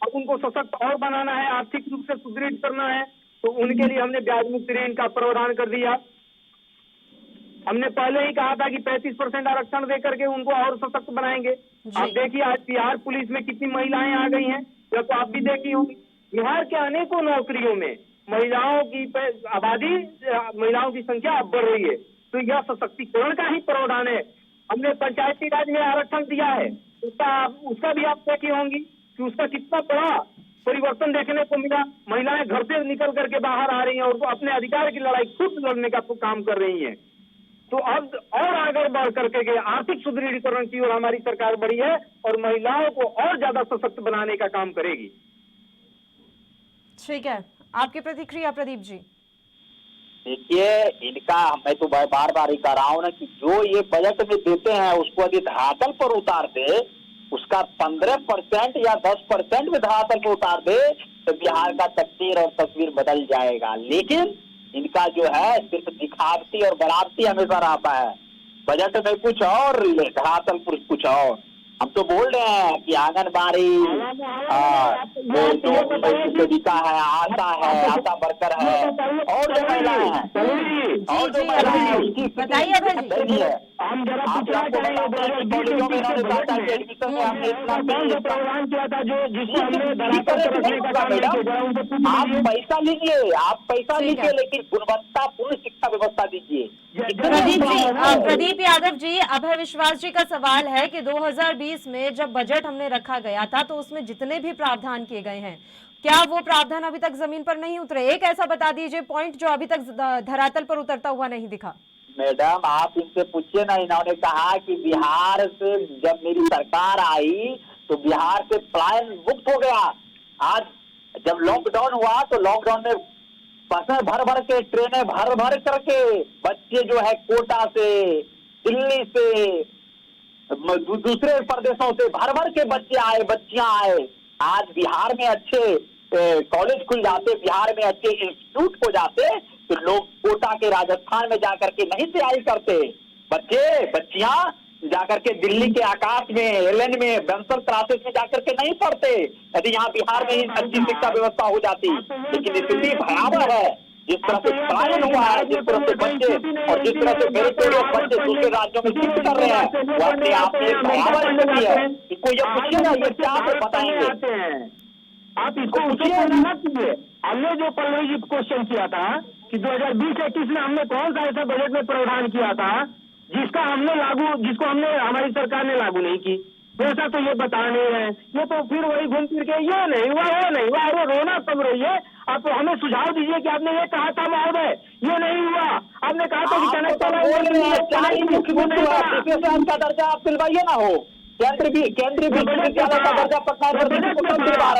अब उनको सशक्त और बनाना है, आर्थिक रूप से सुदृढ़ करना है, तो उनके लिए हमने ब्याज मुक्त ऋण का प्रावधान कर दिया। हमने पहले ही कहा था कि 35% आरक्षण दे करके उनको और सशक्त बनाएंगे। आप देखिए आज बिहार पुलिस में कितनी महिलाएं आ गई हैं, या तो आप भी देखी होंगी। बिहार के अनेकों नौकरियों में महिलाओं की आबादी, महिलाओं की संख्या अब बढ़ रही है, तो यह सशक्तिकरण का ही प्रावधान है। हमने पंचायती राज में आरक्षण दिया है, उसका भी आप देखी होंगी कि उसका कितना बड़ा परिवर्तन देखने को मिला। महिलाएं घर से निकल करके बाहर आ रही हैं और वो अपने अधिकार की लड़ाई खुद लड़ने का काम कर रही हैं। तो अब और आगे बढ़ करके के आर्थिक सुदृढ़ीकरण की ओर हमारी सरकार बढ़ी है और महिलाओं को और ज्यादा सशक्त बनाने का काम करेगी। ठीक है, आपकी प्रतिक्रिया प्रदीप जी? देखिए, इनका मैं तो बार बार ही कह रहा हूँ ना कि जो ये बजट में देते हैं उसको यदि धरातल पर उतार दे, उसका 15% या 10% में धरातल पर उतार दे, तो बिहार का तकदीर और तस्वीर बदल जाएगा। लेकिन इनका जो है सिर्फ दिखावटी और बनावटी हमेशा रहता है। बजट में कुछ और, धरातल पर कुछ और। हम तो बोल रहे हैं कि आंगनबाड़ी जो सेविका है, आशा वर्कर है, और जो महिलाएं हैं, और जो महिलाएं हैं उसकी बताइए अभय जी। हम जरा पूछना चाहेंगे कॉलेजों में इन्होंने कहा कि एडमिशन में हमने इतना प्रोग्राम किया था जो जिसको हमने धरातल पर रखने का काम नहीं किया। आप पैसा लीजिए, लेकिन गुणवत्तापूर्ण शिक्षा व्यवस्था दीजिए। प्रदीप यादव जी, अभय विश्वास जी का सवाल है कि 2020 में जब बजट हमने रखा गया था तो उसमें जितने भी प्रावधान किए गए हैं, क्या वो प्रावधान अभी तक जमीन पर नहीं उतरे? एक ऐसा बता दीजिए पॉइंट जो अभी तक धरातल पर उतरता हुआ नहीं दिखा। मैडम, आप इनसे पूछिए ना। इन्होंने कहा कि बिहार से जब मेरी सरकार आई तो बिहार से पलायन मुक्त हो गया। आज जब लॉकडाउन हुआ तो लॉकडाउन में बसें भर के, ट्रेनें भर करके बच्चे जो है कोटा से, दिल्ली से, दूसरे प्रदेशों से भर के बच्चे आए, बच्चियां आए। आज बिहार में अच्छे कॉलेज खुल जाते, बिहार में अच्छे इंस्टीट्यूट हो जाते, तो लोग कोटा के राजस्थान में जाकर के नहीं तैयारी करते। बच्चे बच्चियां जाकर के दिल्ली के आकाश में, एलन में, बेंसल क्लासेस में जाकर के नहीं पढ़ते, यदि यहाँ बिहार में ही अच्छी शिक्षा व्यवस्था हो जाती। लेकिन स्थिति भयावह है, जिस तरह से पलायन हुआ है, जिस तरह से बच्चे और जिस तरह से मेरिटोरियस बच्चे दूसरे राज्यों में शिफ्ट कर रहे हैं, वो अपने आप में एक भयावह स्थिति है। इनको ये पूछिएगा, ये क्या बताएंगे? आप इसको पूछिए ना कीजिए। हमने जो पल्लवी जी क्वेश्चन किया था कि 2020-21 में हमने कौन सा ऐसा बजट में प्रावधान किया था जिसको हमने हमारी सरकार ने लागू नहीं की, वैसा तो ये बता नहीं रहे। ये तो फिर वही घूम फिर के ये नहीं हुआ, वो नहीं हुआ। अरे रोना कम रहिए, आप हमें सुझाव दीजिए कि आपने ये कहा था महोदय, ये नहीं हुआ। आपने कहा था कि मुख्यमंत्री का दर्जा आप दिलवाइए ना हो, केंद्रीय विश्वविद्यालय का दर्जा पटना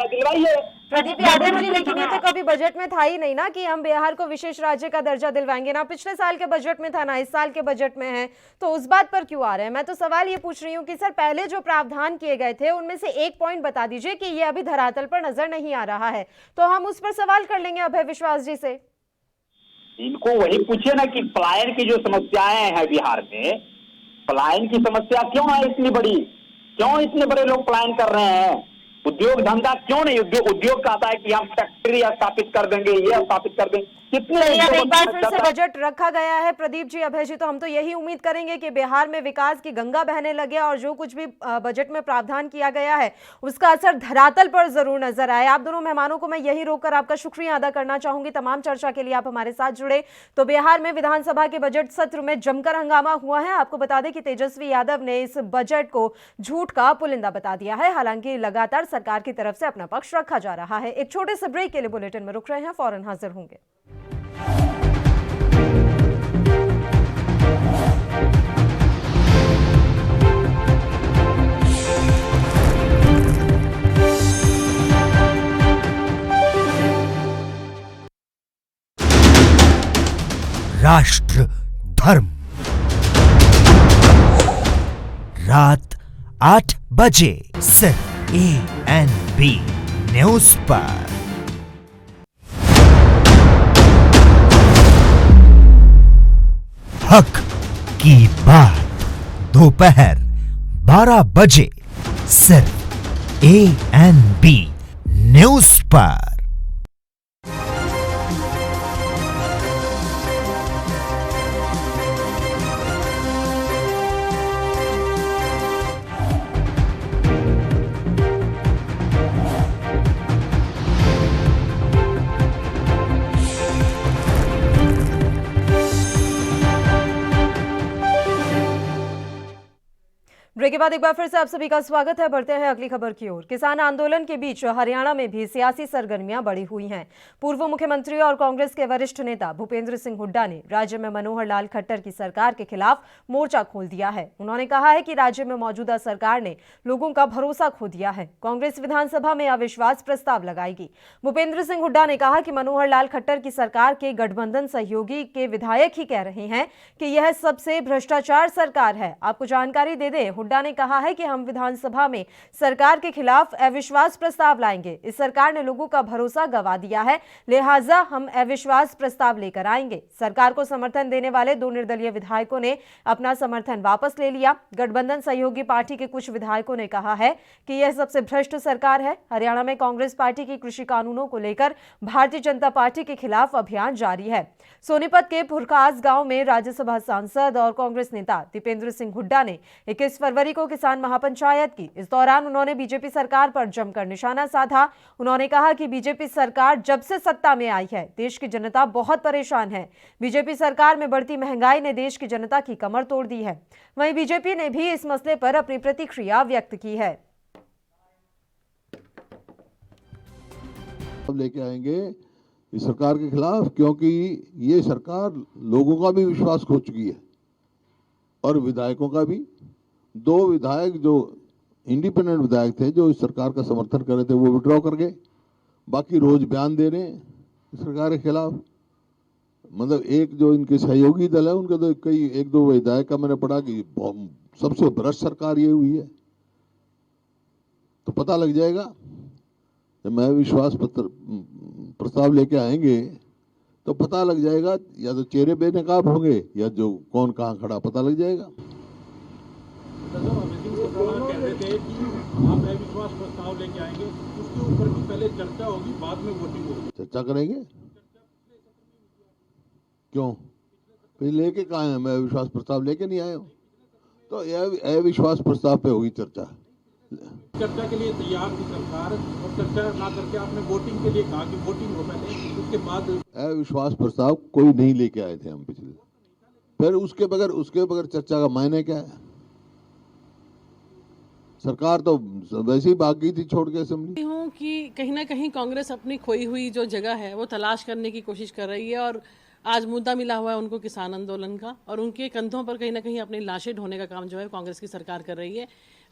दिलवाइए। प्रदीप यादव जी, लेकिन ये तो कभी बजट में था ही नहीं ना कि हम बिहार को विशेष राज्य का दर्जा दिलवाएंगे। ना पिछले साल के बजट में था, ना इस साल के बजट में है, तो उस बात पर क्यों आ रहे हैं? मैं तो सवाल ये पूछ रही हूँ कि सर पहले जो प्रावधान किए गए थे उनमें से एक पॉइंट बता दीजिए कि ये अभी धरातल पर नजर नहीं आ रहा है, तो हम उस पर सवाल कर लेंगे अभय विश्वास जी से। इनको वही पूछिए ना कि पलायन की जो समस्याएं हैं बिहार में, पलायन की समस्या क्यों है इतनी बड़ी, क्यों इतने बड़े लोग पलायन कर रहे हैं? उद्योग धंधा क्यों नहीं? उद्योग कहता है कि हम फैक्ट्री स्थापित कर देंगे, ये स्थापित कर देंगे। कितने एक बार फिर से बजट रखा गया है प्रदीप जी, अभय जी, तो हम तो यही उम्मीद करेंगे कि बिहार में विकास की गंगा बहने लगे और जो कुछ भी बजट में प्रावधान किया गया है उसका असर धरातल पर जरूर नजर आए। आप दोनों मेहमानों को मैं यही रोककर आपका शुक्रिया अदा करना चाहूंगी, तमाम चर्चा के लिए आप हमारे साथ जुड़े। तो बिहार में विधानसभा के बजट सत्र में जमकर हंगामा हुआ है। आपको बता दें कि तेजस्वी यादव ने इस बजट को झूठ का पुलिंदा बता दिया है। हालांकि लगातार सरकार की तरफ से अपना पक्ष रखा जा रहा है। एक छोटे से ब्रेक के लिए बुलेटिन में रुक रहे हैं, फौरन हाजिर होंगे। राष्ट्र धर्म, रात 8 बजे सिर्फ ANB न्यूज पर। हक की बात दोपहर 12 बजे सिर्फ ANB न्यूज पर। ब्रेक के बाद एक बार फिर से आप सभी का स्वागत है। बढ़ते हैं अगली खबर की ओर। किसान आंदोलन के बीच हरियाणा में भी सियासी सरगर्मियां बढ़ी हुई हैं। पूर्व मुख्यमंत्री और कांग्रेस के वरिष्ठ नेता भूपेंद्र सिंह हुड्डा ने राज्य में मनोहर लाल खट्टर की सरकार के खिलाफ मोर्चा खोल दिया है। उन्होंने कहा है कि राज्य में मौजूदा सरकार ने लोगों का भरोसा खो दिया है। कांग्रेस विधानसभा में अविश्वास प्रस्ताव लगाएगी। भूपेंद्र सिंह हुड्डा ने कहा कि मनोहर लाल खट्टर की सरकार के गठबंधन सहयोगी के विधायक ही कह रहे हैं कि यह सबसे भ्रष्टाचार सरकार है। आपको जानकारी दे दें, हुड्डा ने कहा है कि हम विधानसभा में सरकार के खिलाफ अविश्वास प्रस्ताव लाएंगे। इस सरकार ने लोगों का भरोसा गंवा दिया है, लिहाजा हम अविश्वास प्रस्ताव लेकर आएंगे। सरकार को समर्थन देने वाले 2 निर्दलीय विधायकों ने अपना समर्थन वापस ले लिया। गठबंधन सहयोगी पार्टी के कुछ विधायकों ने कहा है कि यह सबसे भ्रष्ट सरकार है। हरियाणा में कांग्रेस पार्टी की कृषि कानूनों को लेकर भारतीय जनता पार्टी के खिलाफ अभियान जारी है। सोनीपत के फुरकास गांव में राज्यसभा सांसद और कांग्रेस नेता दीपेंद्र सिंह हुड्डा ने 21 फरवरी को किसान महापंचायत की। इस दौरान उन्होंने बीजेपी सरकार पर जमकर निशाना साधा। उन्होंने कहा कि बीजेपी सरकार जब से सत्ता में आई है, देश की जनता बहुत परेशान है। बीजेपी सरकार में बढ़ती महंगाई ने देश की जनता की कमर तोड़ दी है। वहीं बीजेपी ने भी इस मसले पर अपनी प्रतिक्रिया व्यक्त की है। हम लेके आएंगे इस सरकार के खिलाफ, क्योंकि ये सरकार लोगों का भी विश्वास खो चुकी है और विधायकों का भी। 2 विधायक जो इंडिपेंडेंट विधायक थे जो इस सरकार का समर्थन कर रहे थे वो विड्रॉ कर गए। बाकी रोज बयान दे रहे हैं इस सरकार के खिलाफ। मतलब एक जो इनके सहयोगी दल है उनके तो कई 1-2 विधायक का मैंने पढ़ा कि सबसे भ्रष्ट सरकार ये हुई है। तो पता लग जाएगा जब मैं विश्वास प्रस्ताव लेके आएंगे तो पता लग जाएगा, या तो चेहरे बेनकाब होंगे या जो कौन कहाँ खड़ा पता लग जाएगा। कह रहे थे कि आप अविश्वास प्रस्ताव लेके आएंगे, उसके ऊपर भी पहले चर्चा होगी, बाद में वोटिंग होगी। चर्चा करेंगे क्यों? फिर लेके कहा है? मैं अविश्वास प्रस्ताव लेके नहीं आया हूँ, तो अविश्वास प्रस्ताव पे होगी चर्चा। चर्चा के लिए तैयार थी सरकार, और चर्चा ना करके आपने वोटिंग के लिए कहा कि वोटिंग हो पहले, उसके बाद अविश्वास प्रस्ताव कोई नहीं लेके आए थे हम पिछले, फिर उसके बगैर चर्चा का मायने क्या है? सरकार तो वैसे ही भाग गई थी छोड़ के असेंबली। हूँ कि कहीं ना कहीं कांग्रेस अपनी खोई हुई जो जगह है वो तलाश करने की कोशिश कर रही है, और आज मुद्दा मिला हुआ है उनको किसान आंदोलन का, और उनके कंधों पर कहीं ना कहीं अपनी लाशें ढोने का काम जो है कांग्रेस की सरकार कर रही है।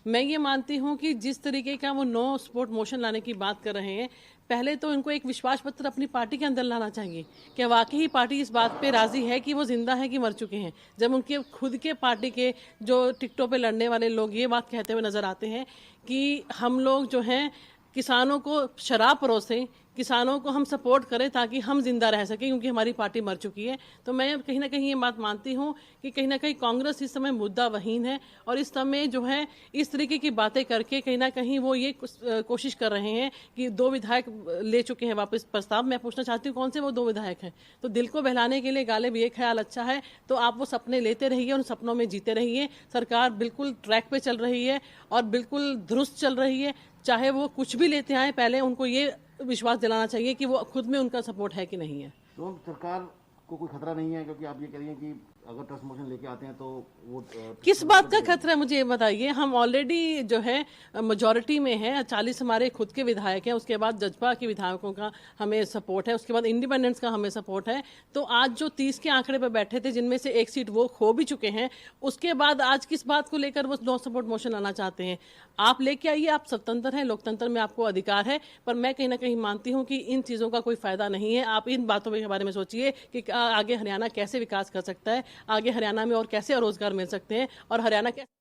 मैं ये मानती हूँ कि जिस तरीके का वो नो सपोर्ट मोशन लाने की बात कर रहे हैं, पहले तो इनको एक विश्वास पत्र अपनी पार्टी के अंदर लाना चाहिए कि वाकई ही पार्टी इस बात पे राजी है कि वो जिंदा है कि मर चुके हैं। जब उनके खुद के पार्टी के जो टिकटों पे लड़ने वाले लोग ये बात कहते हुए नजर आते हैं कि हम लोग जो हैं किसानों को शराब परोसें, किसानों को हम सपोर्ट करें ताकि हम जिंदा रह सकें क्योंकि हमारी पार्टी मर चुकी है, तो मैं कहीं ना कहीं ये बात मानती हूँ कि कहीं ना कहीं कांग्रेस इस समय मुद्दावहीन है, और इस समय जो है इस तरीके की बातें करके कहीं ना कहीं वो ये कोशिश कर रहे हैं कि 2 विधायक ले चुके हैं वापस प्रस्ताव। मैं पूछना चाहती हूँ कौन से वो 2 विधायक हैं? तो दिल को बहलाने के लिए गालिब ये ख्याल अच्छा है, तो आप वो सपने लेते रहिए, उन सपनों में जीते रहिए। सरकार बिल्कुल ट्रैक पे चल रही है और बिल्कुल दुरुस्त चल रही है। चाहे वो कुछ भी लेते आए, पहले उनको ये विश्वास दिलाना चाहिए कि वो खुद में उनका सपोर्ट है कि नहीं है। तो सरकार को कोई खतरा नहीं है, क्योंकि आप ये कह रही हैं कि अगर ट्रस्ट मोशन लेके आते हैं तो वो किस बात का खतरा है मुझे ये बताइए। हम ऑलरेडी जो है मेजॉरिटी में है, 40 हमारे खुद के विधायक हैं, उसके बाद जजपा के विधायकों का हमें सपोर्ट है, उसके बाद इंडिपेंडेंस का हमें सपोर्ट है। तो आज जो 30 के आंकड़े पे बैठे थे जिनमें से 1 सीट वो खो भी चुके हैं, उसके बाद आज किस बात को लेकर वो नो सपोर्ट मोशन लाना चाहते हैं? आप लेके आइए, आप स्वतंत्र हैं, लोकतंत्र में आपको अधिकार है, पर मैं कहीं ना कहीं मानती हूँ कि इन चीज़ों का कोई फायदा नहीं है। आप इन बातों के बारे में सोचिए कि आगे हरियाणा कैसे विकास कर सकता है, आगे हरियाणा में और कैसे रोजगार मिल सकते हैं, और हरियाणा कैसे।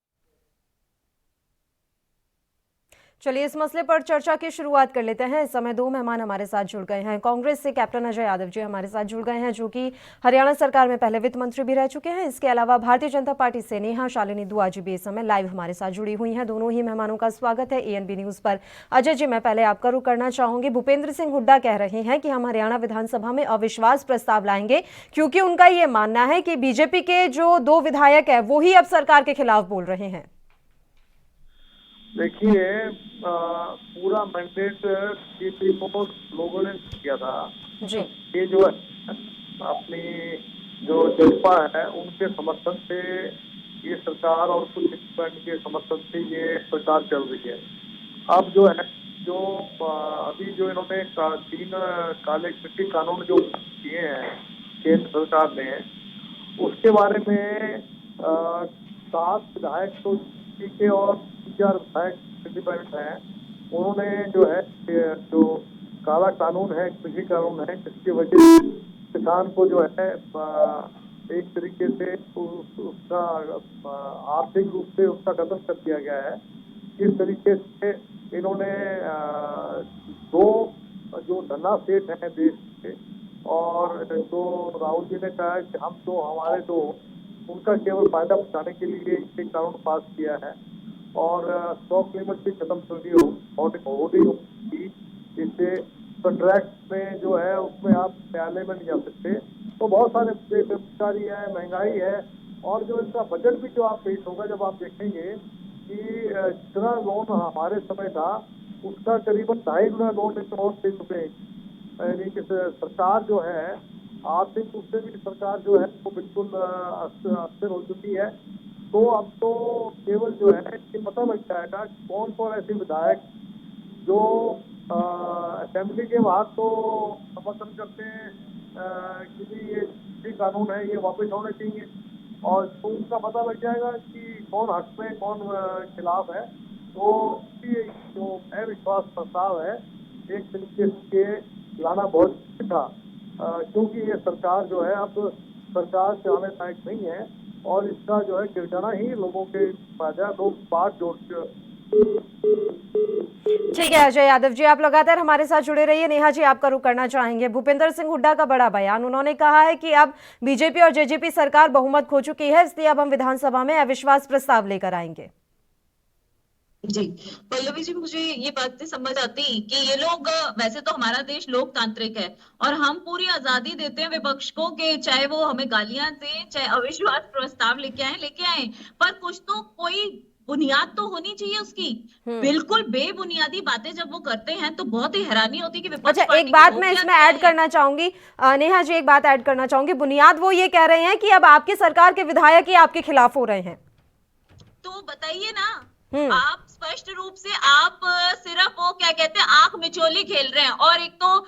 चलिए इस मसले पर चर्चा की शुरुआत कर लेते हैं। इस समय 2 मेहमान हमारे साथ जुड़ गए हैं। कांग्रेस से कैप्टन अजय यादव जी हमारे साथ जुड़ गए हैं, जो कि हरियाणा सरकार में पहले वित्त मंत्री भी रह चुके हैं। इसके अलावा भारतीय जनता पार्टी से नेहा शालिनी दुआ जी भी इस समय लाइव हमारे साथ जुड़ी हुई हैं। दोनों ही मेहमानों का स्वागत है ANB न्यूज पर। अजय जी, मैं पहले आपका रुख करना चाहूंगी। भूपेंद्र सिंह हुड्डा कह रहे हैं कि हम हरियाणा विधानसभा में अविश्वास प्रस्ताव लाएंगे, क्योंकि उनका ये मानना है कि बीजेपी के जो 2 विधायक है वो ही अब सरकार के खिलाफ बोल रहे हैं। देखिए, पूरा मैंडेट बीजेपी को लोगों ने किया था जी। ये जो है अपनी जो जजपा है उनके समर्थन से ये सरकार और कुछ इंडिपेंडेंट के समर्थन से ये सरकार चल रही है। अब जो है जो अभी जो इन्होंने 3 काले कृषि कानून जो किए हैं केंद्र सरकार ने, उसके बारे में 7 विधायक तो के और 4 विधायक इंडिपेंडेंट हैं। उन्होंने जो है जो काला कानून है, कृषि कानून है, जिसकी वजह से किसान को जो है एक तरीके से उसका आर्थिक रूप से उसका कत्ल कर दिया गया है। इस तरीके से इन्होंने 2 जो धन्ना सेठ हैं देश के, और जो राहुल जी ने कहा कि हम तो हमारे तो उनका केवल फायदा पहुंचाने के लिए एक कानून पास किया है, और 100 किलोमीटर भी खत्म कर दी होगी। इससे कॉन्ट्रैक्ट में जो है उसमें आप न्यायालय में नहीं जा सकते। तो बहुत सारे बेरोजगारी है, महंगाई है, और जो इनका बजट भी जो आप पेश होगा, जब आप देखेंगे कि जितना लोन हमारे समय था उसका करीबन 2.5 गुना लोन और दे चुके हैं। यानी कि सरकार जो है आर्थिक रूप से भी सरकार जो है वो बिल्कुल अस्थिर हो चुकी है। तो अब तो केवल जो है कि पता लग जाएगा कौन कौन ऐसे विधायक जो असेंबली के बाहर तो समर्थन करते हैं कि ये कानून है ये वापस होने चाहिए, और तो उनका पता लग जाएगा कि कौन हक में कौन खिलाफ है। तो जो अविश्वास प्रस्ताव है एक तरीके से लाना बहुत था, क्योंकि ये सरकार जो है अब सरकार चलाने लायक नहीं है, और इसका जो है गिर जाना ही लोगों के फायदा। लोग बात जोड़ ठीक है अजय यादव जी, आप लगातार हमारे साथ जुड़े रहिए। नेहा जी, आपका रुख करना चाहेंगे। भूपेंद्र सिंह हुड्डा का बड़ा बयान, उन्होंने कहा है कि अब बीजेपी और जेजेपी सरकार बहुमत खो चुकी है, इसलिए अब हम विधानसभा में अविश्वास प्रस्ताव लेकर आएंगे। जी, पल्लवी जी, मुझे ये बात नहीं समझ आती कि ये लोग वैसे तो हमारा देश लोकतांत्रिक है और हम पूरी आजादी देते हैं विपक्ष को कि चाहे वो हमें गालियां दें, चाहे अविश्वास प्रस्ताव लेके आए, पर कुछ तो कोई बुनियाद तो होनी चाहिए उसकी। बिल्कुल बेबुनियादी बातें जब वो करते हैं तो बहुत ही हैरानी होती है कि विपक्ष अच्छा, पार्टी एक बात को मैं क्या इसमें क्या ऐड है। करना चाहूंगी। नेहा जी, एक बात ऐड करना चाहूंगी। बुनियाद वो ये कह रहे हैं कि अब आपकी सरकार के विधायक ही आपके खिलाफ हो रहे हैं। तो बताइए ना, आप स्पष्ट रूप से आप सिर्फ वो क्या कहते हैं आंख मिचोली खेल रहे हैं। और एक तो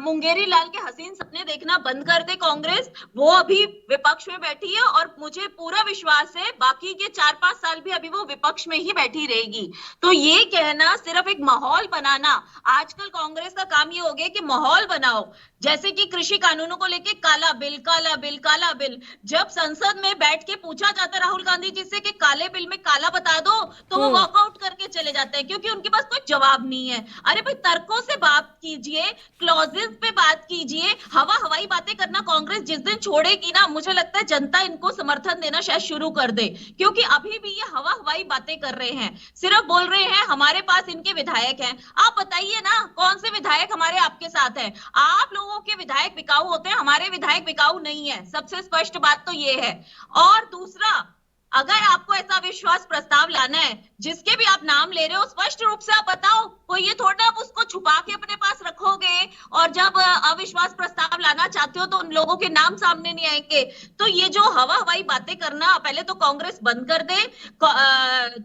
मुंगेरी लाल के हसीन सपने देखना बंद कर दे कांग्रेस, वो अभी विपक्ष में बैठी है और मुझे पूरा विश्वास है बाकी के 4-5 साल भी अभी वो विपक्ष में ही बैठी रहेगी। तो ये कहना सिर्फ एक माहौल बनाना, आजकल कांग्रेस का काम ये हो गया कि माहौल बनाओ। जैसे कि कृषि कानूनों को लेके काला बिल काला बिल काला बिल, जब संसद में बैठ के पूछा जाता है राहुल गांधी जी से कि काले बिल में काला बता दो, तो वो वॉकआउट करके चले जाते हैं क्योंकि उनके पास कोई जवाब नहीं है। अरे भाई, तर्कों से बात कीजिए, क्लॉजेस पे बात कीजिए। हवाई बातें करना कांग्रेस जिस दिन छोड़ेगी ना, मुझे लगता है जनता इनको समर्थन देना शायद शुरू कर दे, क्योंकि अभी भी ये हवाई बातें कर रहे हैं, सिर्फ बोल रहे हैं हमारे पास इनके विधायक हैं। आप बताइए ना, कौन से विधायक हमारे आपके साथ हैं? आप लोगों के विधायक बिकाऊ होते हैं, हमारे विधायक बिकाऊ नहीं है। सबसे स्पष्ट बात तो ये है। और दूसरा, अगर आपको ऐसा विश्वास प्रस्ताव लाना है, जिसके भी आप नाम ले रहे हो, स्पष्ट रूप से आप बताओ। कोई ये थोड़ा आप उसको छुपा के अपने पास रखोगे और जब अविश्वास प्रस्ताव लाना चाहते हो तो उन लोगों के नाम सामने नहीं आएंगे। तो ये जो हवाई बातें करना, पहले तो कांग्रेस बंद कर दे।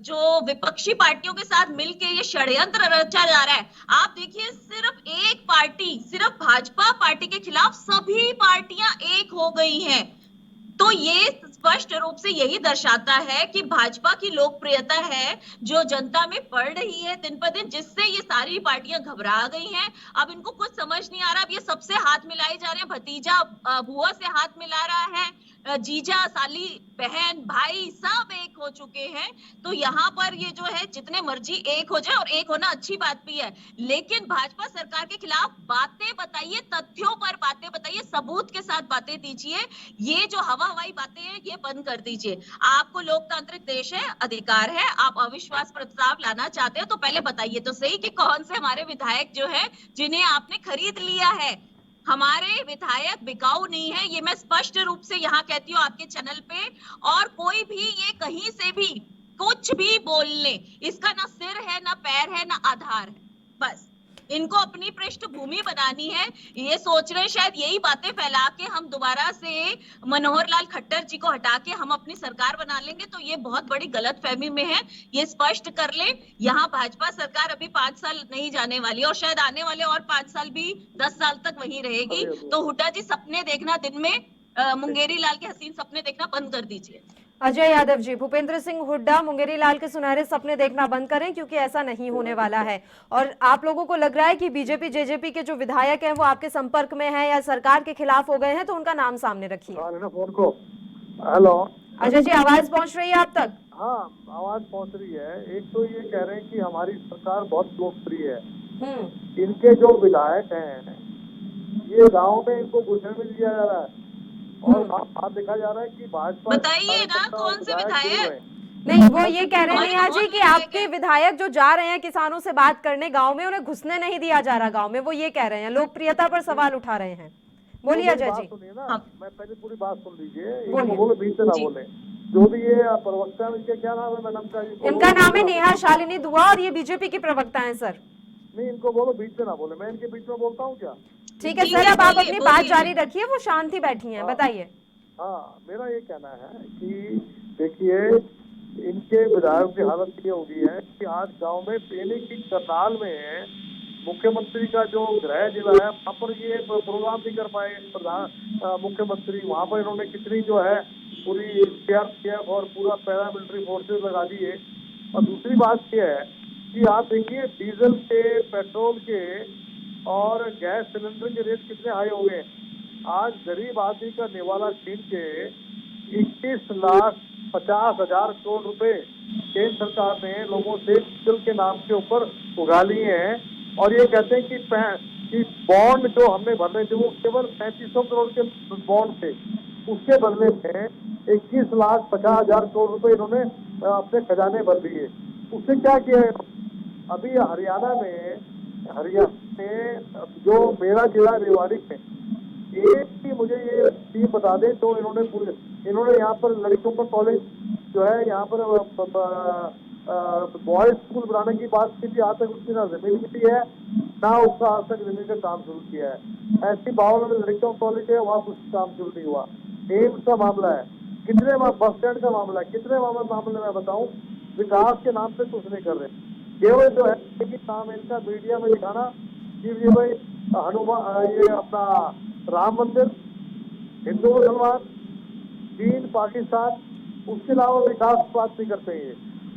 जो विपक्षी पार्टियों के साथ मिलके ये षड्यंत्र रचा जा रहा है, आप देखिए सिर्फ एक पार्टी, सिर्फ भाजपा पार्टी के खिलाफ सभी पार्टियां एक हो गई हैं। तो ये स्पष्ट रूप से यही दर्शाता है कि भाजपा की लोकप्रियता है जो जनता में बढ़ रही है दिन पर दिन, जिससे ये सारी पार्टियां घबरा गई हैं। अब इनको कुछ समझ नहीं आ रहा, अब ये सबसे हाथ मिलाए जा रहे हैं। भतीजा बुआ से हाथ मिला रहा है, जीजा साली बहन भाई सब एक हो चुके हैं। तो यहाँ पर ये जो है जितने मर्जी एक हो जाए, और एक होना अच्छी बात भी है, लेकिन भाजपा सरकार के खिलाफ बातें बताइए, तथ्यों पर बातें बताइए, सबूत के साथ बातें दीजिए। ये जो हवाई बातें हैं ये बंद कर दीजिए। आपको लोकतांत्रिक देश है, अधिकार है, आप अविश्वास प्रस्ताव लाना चाहते हैं तो पहले बताइए तो सही कि कौन से हमारे विधायक जो है जिन्हें आपने खरीद लिया है। हमारे विधायक बिकाऊ नहीं है, ये मैं स्पष्ट रूप से यहाँ कहती हूँ आपके चैनल पे। और कोई भी ये कहीं से भी कुछ भी बोल ले, इसका ना सिर है, ना पैर है, ना आधार है। बस इनको अपनी पृष्ठभूमि बनानी है। ये सोच रहे शायद यही बातें फैला के हम दोबारा से मनोहर लाल खट्टर जी को हटा के हम अपनी सरकार बना लेंगे, तो ये बहुत बड़ी गलतफहमी में है। ये स्पष्ट कर ले, यहाँ भाजपा सरकार अभी 5 साल नहीं जाने वाली और शायद आने वाले और 5 साल भी 10 साल तक वहीं रहेगी। तो हुड्डा जी, सपने देखना दिन में मुंगेरी लाल के हसीन सपने देखना बंद कर दीजिए। अजय यादव जी, भूपेंद्र सिंह हुड्डा मुंगेरी लाल के सुनहरे सपने देखना बंद करें, क्योंकि ऐसा नहीं होने वाला है। और आप लोगों को लग रहा है कि बीजेपी जेजेपी के जो विधायक हैं वो आपके संपर्क में हैं या सरकार के खिलाफ हो गए हैं, तो उनका नाम सामने रखिए। फोन को हेलो अजय जी, आवाज पहुंच रही है आप तक? हाँ, आवाज पहुंच रही है। एक तो ये कह रहे हैं कि हमारी सरकार बहुत लोकप्रिय है। इनके जो विधायक हैं ये गांव में इनको घुसने में दिया जा रहा है और आप देखा जा रहा है कि भाजपा, बताइए ना कौन से विधायक? नहीं, वो ये कह रहे हैं नेहा जी कि आपके विधायक जो जा रहे हैं किसानों से बात करने गांव में, उन्हें घुसने नहीं दिया जा रहा गांव में। वो ये कह रहे हैं, लोकप्रियता पर सवाल उठा रहे हैं। बोलिए अजय जी। सुनिए ना, मैं पहले पूरी बात सुन लीजिए, इनको बोले बीच से ना बोले। जो भी ये प्रवक्ता है, इनके क्या नाम है मैडम का? इनका नाम है नेहा शालिनी दुआ और ये बीजेपी की प्रवक्ता है सर। नहीं, इनको बोलो बीच से ना बोले। मैं इनके बीच में बोलता हूँ क्या? ठीक है सर, अब आप अपनी बात जारी रखिए, वो शांति बैठी हैं, बताइए। हाँ, मेरा ये कहना है कि देखिए, इनके विधायक की हालत ये हो गई है कि आज गांव में पीने की करनाल में मुख्यमंत्री का जो गृह जिला है वहाँ पर ये प्रोग्राम नहीं कर पाए प्रधान मुख्यमंत्री। वहाँ पर इन्होंने कितनी जो है पूरी सीआरपीएफ और पूरा पैरामिलिट्री फोर्सेज लगा दिए। और दूसरी बात ये है कि आप देखिए डीजल के, पेट्रोल के और गैस सिलेंडर के रेट कितने हाई हो गए। आज गरीब आदमी का निवाला छीन के 21,50,000 करोड़ रुपए केंद्र सरकार ने लोगों से डीजल के नाम के ऊपर उगा लिए हैं। और ये कहते हैं कि बॉन्ड जो हमने भरने थे वो केवल 3500 करोड़ के बॉन्ड थे, उसके बदले में 21,50,000 करोड़ रुपए इन्होंने अपने खजाने भर दिए। उसने क्या किया है? अभी हरियाणा में जो मेरा जिला रेवाड़ी है, एक ही मुझे ये चीज बता दे तो इन्होंने यहाँ पर लड़कियों का कॉलेज जो है यहाँ पर बॉयज स्कूल बनाने की बात की थी, आज तक उसकी ना जमीन मिली है ना उसका आज तक जमीन का काम शुरू किया है। ऐसी बावल में लड़कियों का कॉलेज है, वहाँ कुछ काम शुरू नहीं हुआ। एम्स का मामला है, कितने बस स्टैंड का मामला है, कितने मामले में बताऊं, विकास के नाम पे कुछ नहीं कर रहे। केवल जो है कि काम इनका मीडिया में दिखाना कि ये भाई हनुमान, ये अपना राम मंदिर, हिंदू मुसलमान, चीन, पाकिस्तान, उसके अलावा विकास की बात नहीं करते हैं।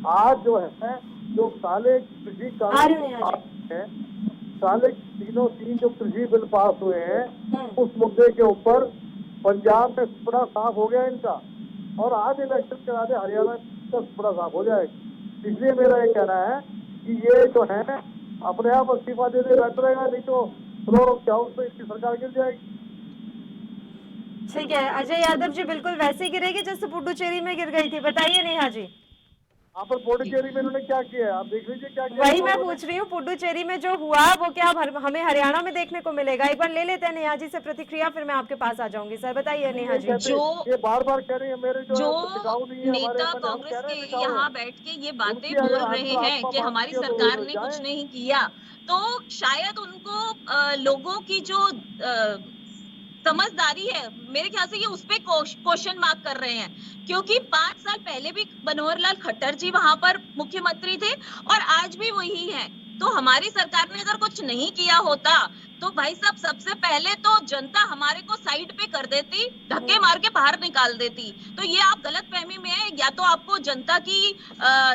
आज जो है जो साले कृषि कानून है, साले तीन जो कृषि बिल पास हुए हैं, उस मुद्दे के ऊपर पंजाब में सुपड़ा साफ हो गया इनका, और आज इलेक्शन करा दे हरियाणा का सुपड़ा साफ हो जाएगा। इसलिए मेरा ये कहना है कि ये जो है अपने आप इस्तीफा दे दे बेहतर रहेगा, नहीं तो फ्लोर ऑफ चाउस पे इसकी सरकार गिर जाएगी। ठीक है अजय यादव जी, बिल्कुल वैसे ही गिरेगी जैसे पुडुचेरी में गिर गई थी। बताइए नेहा जी। यहाँ पर पुडुचेरी में इन्होंने क्या किया है, आप देख लीजिए क्या किया। वही मैं पूछ रही हूँ, पुडुचेरी में जो हुआ वो क्या हमें हरियाणा में देखने को मिलेगा? एक बार ले लेते हैं नेहा जी से प्रतिक्रिया, फिर मैं आपके पास आ जाऊंगी। सर बताइए नेहा जी। ये बार बार कह रही है मेरे जो नेता कांग्रेस के यहाँ बैठ के ये बातें बोल रहे हैं कि हमारी सरकार ने कुछ नहीं किया, तो शायद उनको लोगों की जो समझदारी है, मेरे ख्याल से ये उस पे क्वेश्चन मार्क कर रहे हैं, क्योंकि 5 साल पहले भी मनोहर लाल खट्टर जी वहां पर मुख्यमंत्री थे और आज भी वही है। तो हमारी सरकार ने अगर कुछ नहीं किया होता तो भाई साहब सबसे पहले तो जनता हमारे को साइड पे कर देती, धक्के मार के बाहर निकाल देती। तो ये आप गलत फहमी में है, या तो आपको जनता की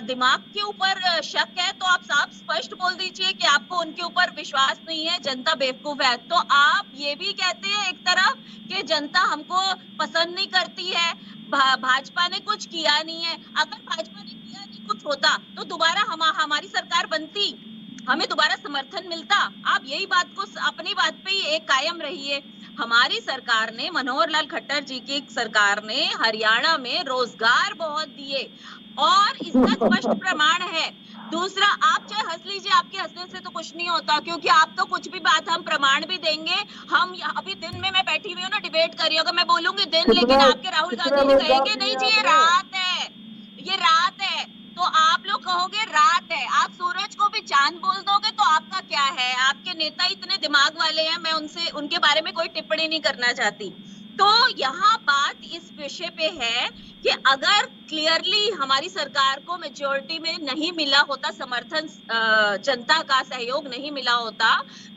दिमाग के ऊपर शक है तो आप साफ स्पष्ट बोल दीजिए कि आपको उनके ऊपर विश्वास नहीं है, जनता बेवकूफ है। तो आप ये भी कहते हैं एक तरफ कि जनता हमको पसंद नहीं करती है, भाजपा ने कुछ किया नहीं है। अगर भाजपा ने किया नहीं कुछ होता तो दोबारा हमारी सरकार बनती, हमें दोबारा समर्थन मिलता। आप यही बात को अपनी बात पे ही एक कायम रहिए। हमारी सरकार ने, मनोहर लाल खट्टर जी की सरकार ने हरियाणा में रोजगार बहुत दिए और इसका स्पष्ट प्रमाण है। दूसरा, आप चाहे हंस लीजिए, आपके हंसने से तो कुछ नहीं होता, क्योंकि आप तो कुछ भी बात हम प्रमाण भी देंगे। हम अभी दिन में मैं बैठी हुई हूँ ना, डिबेट करी, अगर मैं बोलूंगी दिन, लेकिन आपके राहुल गांधी जी कहेंगे नहीं जी ये रात है, ये रात है, तो आप लोग कहोगे रात है। आप सूरज को भी चांद बोल दोगे तो आपका क्या है? आपके नेता इतने दिमाग वाले हैं, मैं उनके बारे में कोई टिप्पणी नहीं करना चाहती। तो यहाँ बात इस विषय पे है कि अगर क्लियरली हमारी सरकार को मेजॉरिटी में नहीं मिला होता समर्थन, जनता का सहयोग नहीं मिला होता,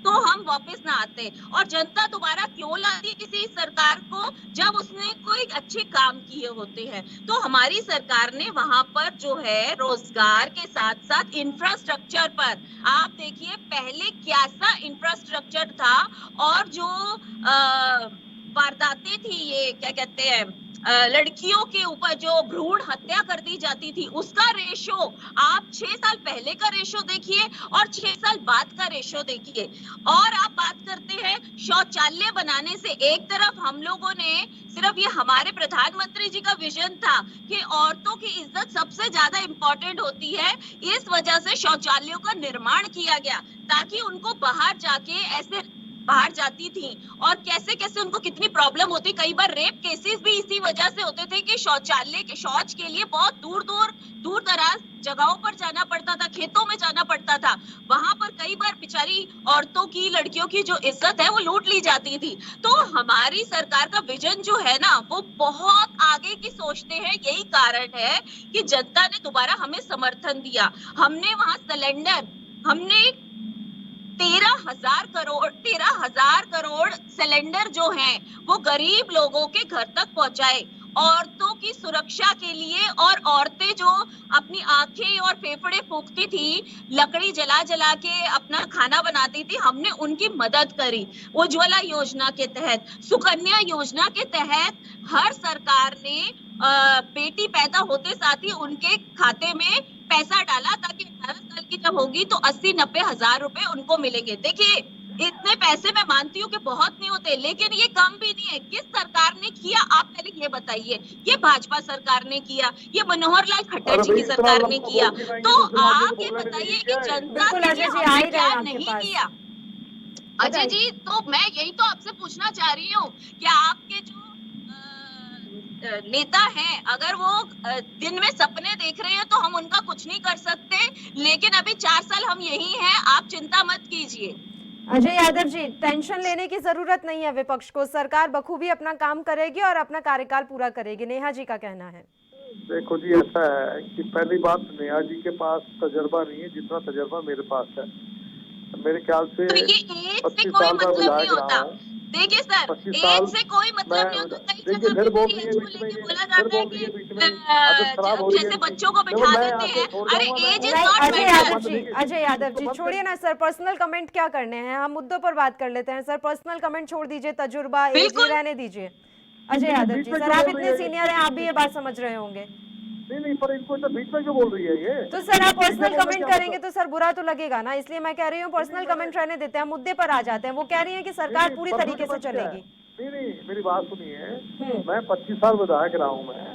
तो हम वापस ना आते। और जनता दोबारा क्यों लाती किसी सरकार को जब उसने कोई अच्छे काम किए होते हैं? तो हमारी सरकार ने वहां पर जो है रोजगार के साथ साथ इंफ्रास्ट्रक्चर पर, आप देखिए पहले कैसा इंफ्रास्ट्रक्चर था, और जो वारदातें थी, ये क्या कहते हैं, लड़कियों के ऊपर जो भ्रूण हत्या कर दी जाती थी, उसका रेशो आप 6 साल पहले का रेशो देखिए और 6 साल बाद का रेशो देखिए। और आप बात करते हैं शौचालय बनाने से, एक तरफ हम लोगों ने सिर्फ ये हमारे प्रधानमंत्री जी का विजन था कि औरतों की इज्जत सबसे ज्यादा इंपॉर्टेंट होती है, इस वजह से शौचालयों का निर्माण किया गया ताकि उनको बाहर जाके ऐसे बाहर जाती थी और कैसे कैसे उनको कितनी प्रॉब्लम होती। कई बार रेप केसेस भी इसी वजह से होते थे कि शौचालय के शौच के लिए बहुत दूर दराज जगहों पर जाना पड़ता था, खेतों में जाना पड़ता था। वहां पर कई बार बेचारी औरतों की, लड़कियों की जो इज्जत है वो लूट ली जाती थी। तो हमारी सरकार का विजन जो है ना, वो बहुत आगे की सोचते हैं। यही कारण है कि जनता ने दोबारा हमें समर्थन दिया। हमने वहां सिलेंडर, हमने 13,000 करोड़ सिलेंडर जो हैं वो गरीब लोगों के घर तक पहुंचाए, औरतों की सुरक्षा के लिए। और औरतें जो अपनी आंखें और फेफड़े फूंकती थी, लकड़ी जला जला के अपना खाना बनाती थी, हमने उनकी मदद करी। उज्ज्वला योजना के तहत, सुकन्या योजना के तहत हर सरकार ने बेटी पैदा होते साथ ही उनके खाते में पैसा डाला ताकि 18 साल की जब होगी तो 80-90 हजार रुपए उनको मिलेंगे। देखिए इतने पैसे मैं मानती हूँ कि बहुत नहीं होते, लेकिन ये कम भी नहीं है। किस सरकार ने किया आप पहले ये बताइए। ये भाजपा सरकार ने किया, ये मनोहर लाल खट्टर जी की सरकार ने किया। तो आप ये बताइए कि जनता के लिए हमने क्या नहीं किया। अजय जी, तो मैं यही तो आपसे पूछना चाह रही हूँ कि आपके जो नेता हैं, अगर वो दिन में सपने देख रहे हैं तो हम उनका कुछ नहीं कर सकते, लेकिन अभी 4 साल हम यही हैं, आप चिंता मत कीजिए। अजय यादव जी, टेंशन लेने की जरूरत नहीं है विपक्ष को, सरकार बखूबी अपना काम करेगी और अपना कार्यकाल पूरा करेगी। नेहा जी का कहना है। देखो जी, ऐसा है कि पहली बात, नेहा जी के पास तजर्बा नहीं है जितना तजर्बा मेरे पास है। मेरे ख्याल से तो ये एज से कोई मतलब नहीं होता। देखिए सर, एज से कोई मतलब नहीं होता। कई जगह एज को लेके बोला जाता है कि जैसे बच्चों को बिठा देते हैं। अरे age is not matter. Ajay Yadav ji छोड़िए ना सर, पर्सनल कमेंट क्या करने हैं, हम मुद्दों पर बात कर लेते हैं सर। पर्सनल कमेंट छोड़ दीजिए, तजुर्बा एज रहने दीजिए। अजय यादव जी, सर आप इतने सीनियर हैं, आप भी ये बात समझ रहे होंगे। नहीं, पर इनको तो बीच में क्यों बोल रही है ये? तो सर आप पर्सनल कमेंट करेंगे तो सर बुरा तो लगेगा ना, इसलिए मैं कह रही हूँ पर्सनल कमेंट रहने देते हैं, मुद्दे पर आ जाते हैं। वो कह रही है कि सरकार पूरी तरीके से चलेगी। नहीं, मेरी बात सुनिए। मैं 25 साल विधायक रहा हूँ। मैं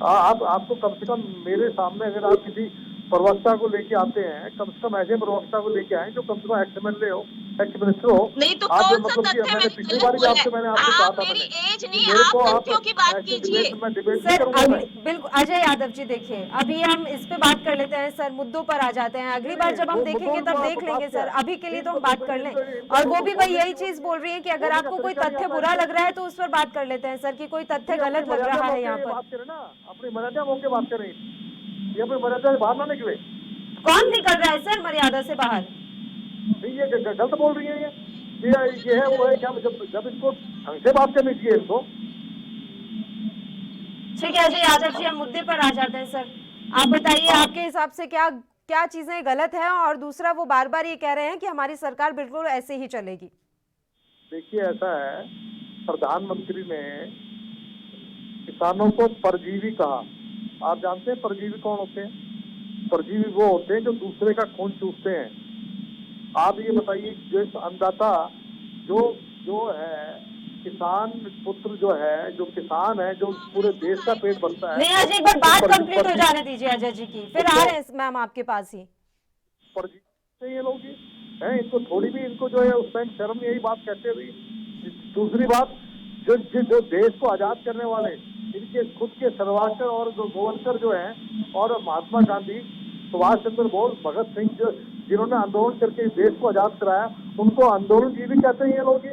आपको कम से कम मेरे सामने अगर आप किसी प्रवक्ता को लेके आते हैं, कम से कम ऐसे प्रवक्ता को लेके आए जो कम से कम एक्स-एमएलए हो, एक्स-मिनिस्टर हो। नहीं तो कौन सा तथ्य मैंने गलत बोला है? आप मेरी एज नहीं, आप तथ्यों की बात कीजिए सर। बिल्कुल अजय यादव जी, देखिए अभी हम इस पे बात कर लेते हैं सर, मुद्दों पर आ जाते हैं। अगली बार जब हम देखेंगे तब देख लेंगे सर, अभी के लिए तो हम बात कर लें। और वो भी भाई यही चीज बोल रही है कि अगर आपको कोई तथ्य बुरा लग रहा है तो उस पर बात कर लेते हैं सर, कि कोई तथ्य गलत लग रहा है यहाँ पर। अपनी मर्यादा मौके बात करें, ये अपनी मर्यादा से बाहर ना निकले। कौन निकल रहा है सर मर्यादा से बाहर? ये गलत बोल रही है। ये है वो है, जब इसको ढंग से बात करनी चाहिए इनको। ठीक है अजय यादव जी, हम मुद्दे पर आ जाते हैं सर। आप बताइए आपके हिसाब से क्या क्या चीजें गलत है, और दूसरा वो बार बार ये कह रहे हैं कि हमारी सरकार बिल्कुल ऐसे ही चलेगी। देखिए ऐसा है, प्रधानमंत्री ने किसानों को परजीवी कहा। आप जानते हैं परजीवी कौन होते हैं? परजीवी वो होते हैं जो दूसरे का खून चूसते हैं। आप ये बताइए, जो अन्नदाता जो है, किसान पुत्र जो है, जो किसान है, जो पूरे देश का पेट भरता है। नहीं अजय, एक बार बात कंप्लीट हो जाने दीजिए अजय जी की, फिर आ रहे हैं मैम आपके पास ही। परजीवी ये लोग हैं, इनको थोड़ी भी, इनको जो है उस टाइम शर्म यही बात कहते हुए। दूसरी बात, जो देश को आजाद करने वाले, इनके खुद के सरवाकर और गोवरकर जो हैं, और महात्मा गांधी, सुभाष चंद्र बोस, भगत सिंह, जिन्होंने आंदोलन करके देश को आजाद कराया, उनको आंदोलनजीवी कहते हैं ये लोग।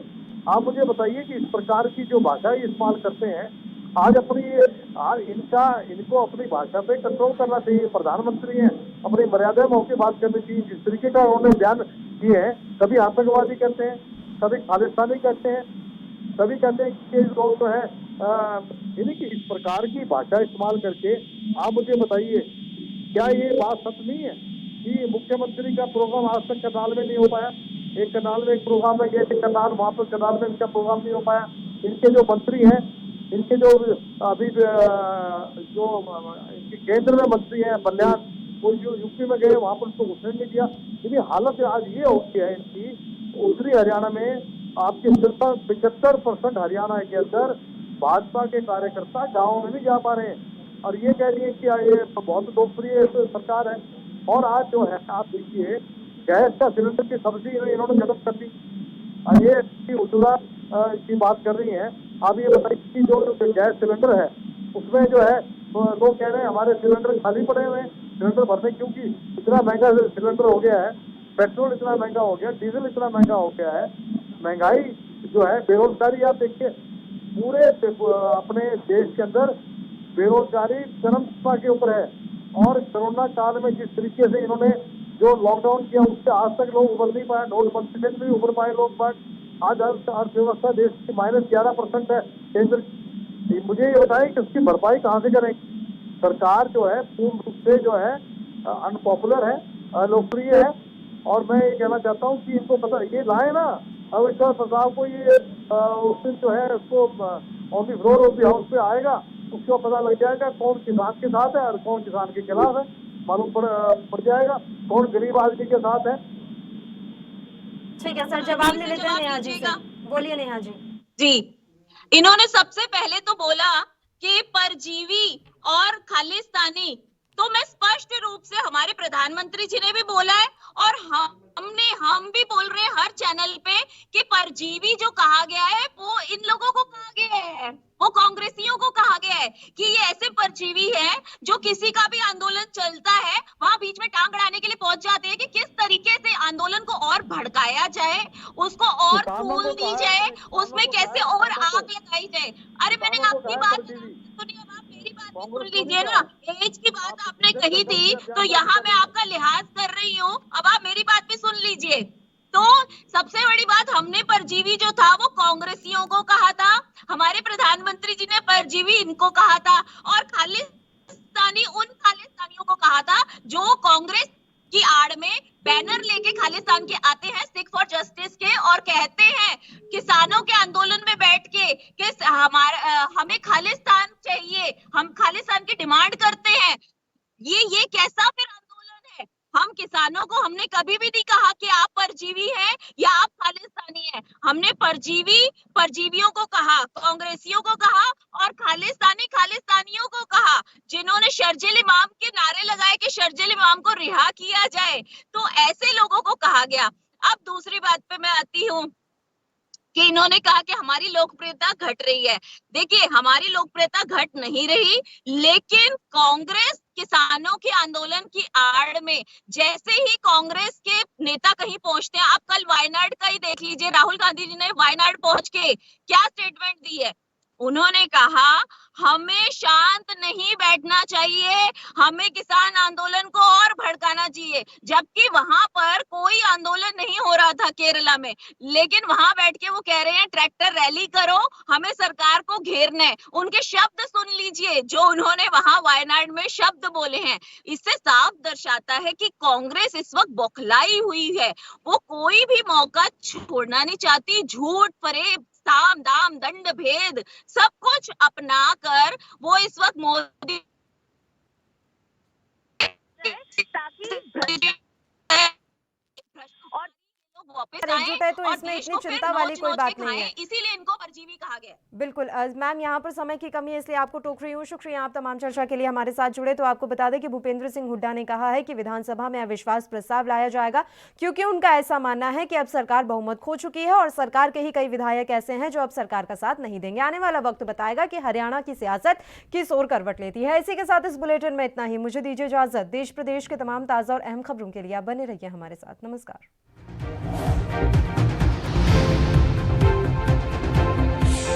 आप मुझे बताइए कि इस प्रकार की जो भाषा इस्तेमाल करते हैं, आज इनको अपनी भाषा पे कंट्रोल करना चाहिए। प्रधानमंत्री हैं, अपनी मर्यादा में होकर बात करनी चाहिए। जिस तरीके का उन्होंने बयान किए हैं, कभी आतंकवादी कहते हैं, कभी खालिस्तानी कहते हैं, सभी कहते हैं कि लोग जो है इन्हीं की इस प्रकार की भाषा इस्तेमाल करके। आप मुझे बताइए, क्या ये बात सच नहीं है कि मुख्यमंत्री का प्रोग्राम आज तक करनाल में नहीं हो पाया? एक करनाल में एक प्रोग्राम में गए थे, करनाल, वहाँ पर करनाल में इनका प्रोग्राम नहीं हो पाया। इनके जो मंत्री हैं, इनके जो अभी जो इनके केंद्र में मंत्री हैं, बल्यान, वो जो यूपी में गए, वहाँ पर उनको घुसने नहीं दिया। इनकी हालत आज ये हो गई है इनकी। उत्तरी हरियाणा में आपके सिर्फ 75% हरियाणा के अंदर भाजपा के कार्यकर्ता गाँव में नहीं जा पा रहे हैं, और ये कह रही है कि ये बहुत लोकप्रिय सरकार है। और आज जो है, आप देखिए, गैस का सिलेंडर की सब्सिडी इन्होंने खत्म कर दी। ये उज्ज्वला की बात कर रही हैं। आप ये बताइए कि जो गैस सिलेंडर है, उसमें जो है लोग कह रहे हैं हमारे सिलेंडर खाली पड़े हुए हैं, सिलेंडर भरने, क्योंकि इतना महंगा सिलेंडर हो गया है, पेट्रोल इतना महंगा हो गया, डीजल इतना महंगा हो गया है। महंगाई जो है, बेरोजगारी, आप देखिए पूरे अपने देश के अंदर बेरोजगारी चरम सीमा के ऊपर है। और कोरोना काल में जिस तरीके से इन्होंने जो लॉकडाउन किया, उससे आज तक लोग उभर नहीं पाए, नोटबंदी से भी उभर पाए लोग। आज अर्थव्यवस्था देश की -11% है। केंद्र, मुझे ये बताएं कि उसकी भरपाई कहाँ से करें? सरकार जो है पूर्ण रूप से जो है अनपॉपुलर है, अलोकप्रिय है। और मैं ये कहना चाहता हूँ कि इनको पता, ये लाए ना अविश्वास प्रस्ताव को, ये उस दिन जो है उसको on the floor of the house पे आएगा, उसको पता लग जाएगा कौन किसान के साथ है और कौन किसान के खिलाफ है। मालूम पड़ जाएगा कौन गरीब आदमी के साथ है। ठीक है सर, जवाब ले लेते हैं नेहा जी से। बोलिए नेहा जी। जी, इन्होंने सबसे पहले तो बोला कि परजीवी और खालिस्तानी, तो मैं स्पष्ट रूप से, हमारे प्रधानमंत्री जी ने भी बोला है और हम भी बोल रहे हैं हर चैनल पे कि परजीवी जो कहा गया है वो इन लोगों को कहा गया है, वो कांग्रेसियों को कहा गया है कि ये ऐसे परजीवी है जो किसी का भी आंदोलन चलता है वहां बीच में टांग अड़ाने के लिए पहुंच जाते हैं कि किस तरीके से आंदोलन को और भड़काया जाए, उसको और फूल दी जाए, उसमें कैसे और आग लगाई जाए। अरे मैंने आपकी बात सुनी, अब आप मेरी बात भी सुन लीजिए ना। एज की बात आपने कही थी तो यहाँ मैं आपका लिहाज कर रही हूँ, अब आप मेरी बात भी सुन लीजिए। तो सबसे बड़ी बात, हमने परजीवी जो था वो कांग्रेसियों को कहा था, हमारे प्रधानमंत्री जी ने परजीवी इनको कहा था, और खालिस्तानी उन खालिस्तानियों को कहा था जो कांग्रेस की आड़ में बैनर लेके खालिस्तान के आते हैं, सिख फॉर जस्टिस के, और कहते हैं किसानों के आंदोलन में बैठ के कि हमें खालिस्तान चाहिए, हम खालिस्तान की डिमांड करते हैं। ये कैसा फिर आंदोलन है? हम किसानों को हमने कभी भी नहीं कहा कि आप परजीवी हैं या आप खालिस्तानी हैं। हमने परजीवियों को कहा, कांग्रेसियों को कहा और खालिस्तानियों को कहा, जिन्होंने शर्जिल इमाम के नारे लगाए कि शर्जिल इमाम को रिहा किया जाए, तो ऐसे लोगों को कहा गया। अब दूसरी बात पे मैं आती हूँ कि इन्होंने कहा कि हमारी लोकप्रियता घट रही है। देखिए, हमारी लोकप्रियता घट नहीं रही, लेकिन कांग्रेस किसानों के आंदोलन की आड़ में जैसे ही कांग्रेस के नेता कहीं पहुंचते हैं, आप कल वायनाड का ही देख लीजिए, राहुल गांधी जी ने वायनाड पहुंच के क्या स्टेटमेंट दी है। उन्होंने कहा हमें शांत नहीं बैठना चाहिए, हमें किसान आंदोलन को और भड़काना चाहिए, जबकि वहां पर कोई आंदोलन नहीं हो रहा था केरला में, लेकिन वहां बैठ के वो कह रहे हैं ट्रैक्टर रैली करो, हमें सरकार को घेरना है। उनके शब्द सुन लीजिए जो उन्होंने वहां वायनाड में शब्द बोले हैं। इससे साफ दर्शाता है कि कांग्रेस इस वक्त बौखलाई हुई है, वो कोई भी मौका छोड़ना नहीं चाहती। झूठ, फरेब, साम दाम दंड भेद सब कुछ अपना कर वो इस वक्त मोदी और वापस आए तो और इसमें देश इतनी को फिर चिंता वाली कोई नोच-नोच के बात नहीं है। खाएं, इसीलिए इनको परजीवी कहा गया। बिल्कुल मैम, यहाँ पर समय की कमी है इसलिए आपको टोक रही हूँ। शुक्रिया आप तमाम चर्चा के लिए हमारे साथ जुड़े। तो आपको बता दें कि भूपेंद्र सिंह हुड्डा ने कहा है कि विधानसभा में अविश्वास प्रस्ताव लाया जाएगा, क्योंकि उनका ऐसा मानना है कि अब सरकार बहुमत खो चुकी है और सरकार के ही कई विधायक ऐसे हैं जो अब सरकार का साथ नहीं देंगे। आने वाला वक्त बताएगा कि हरियाणा की सियासत किस ओर करवट लेती है। इसी के साथ इस बुलेटिन में इतना ही। मुझे दीजिए इजाजत। देश प्रदेश के तमाम ताजा और अहम खबरों के लिए आप बने रहिए हमारे साथ। नमस्कार।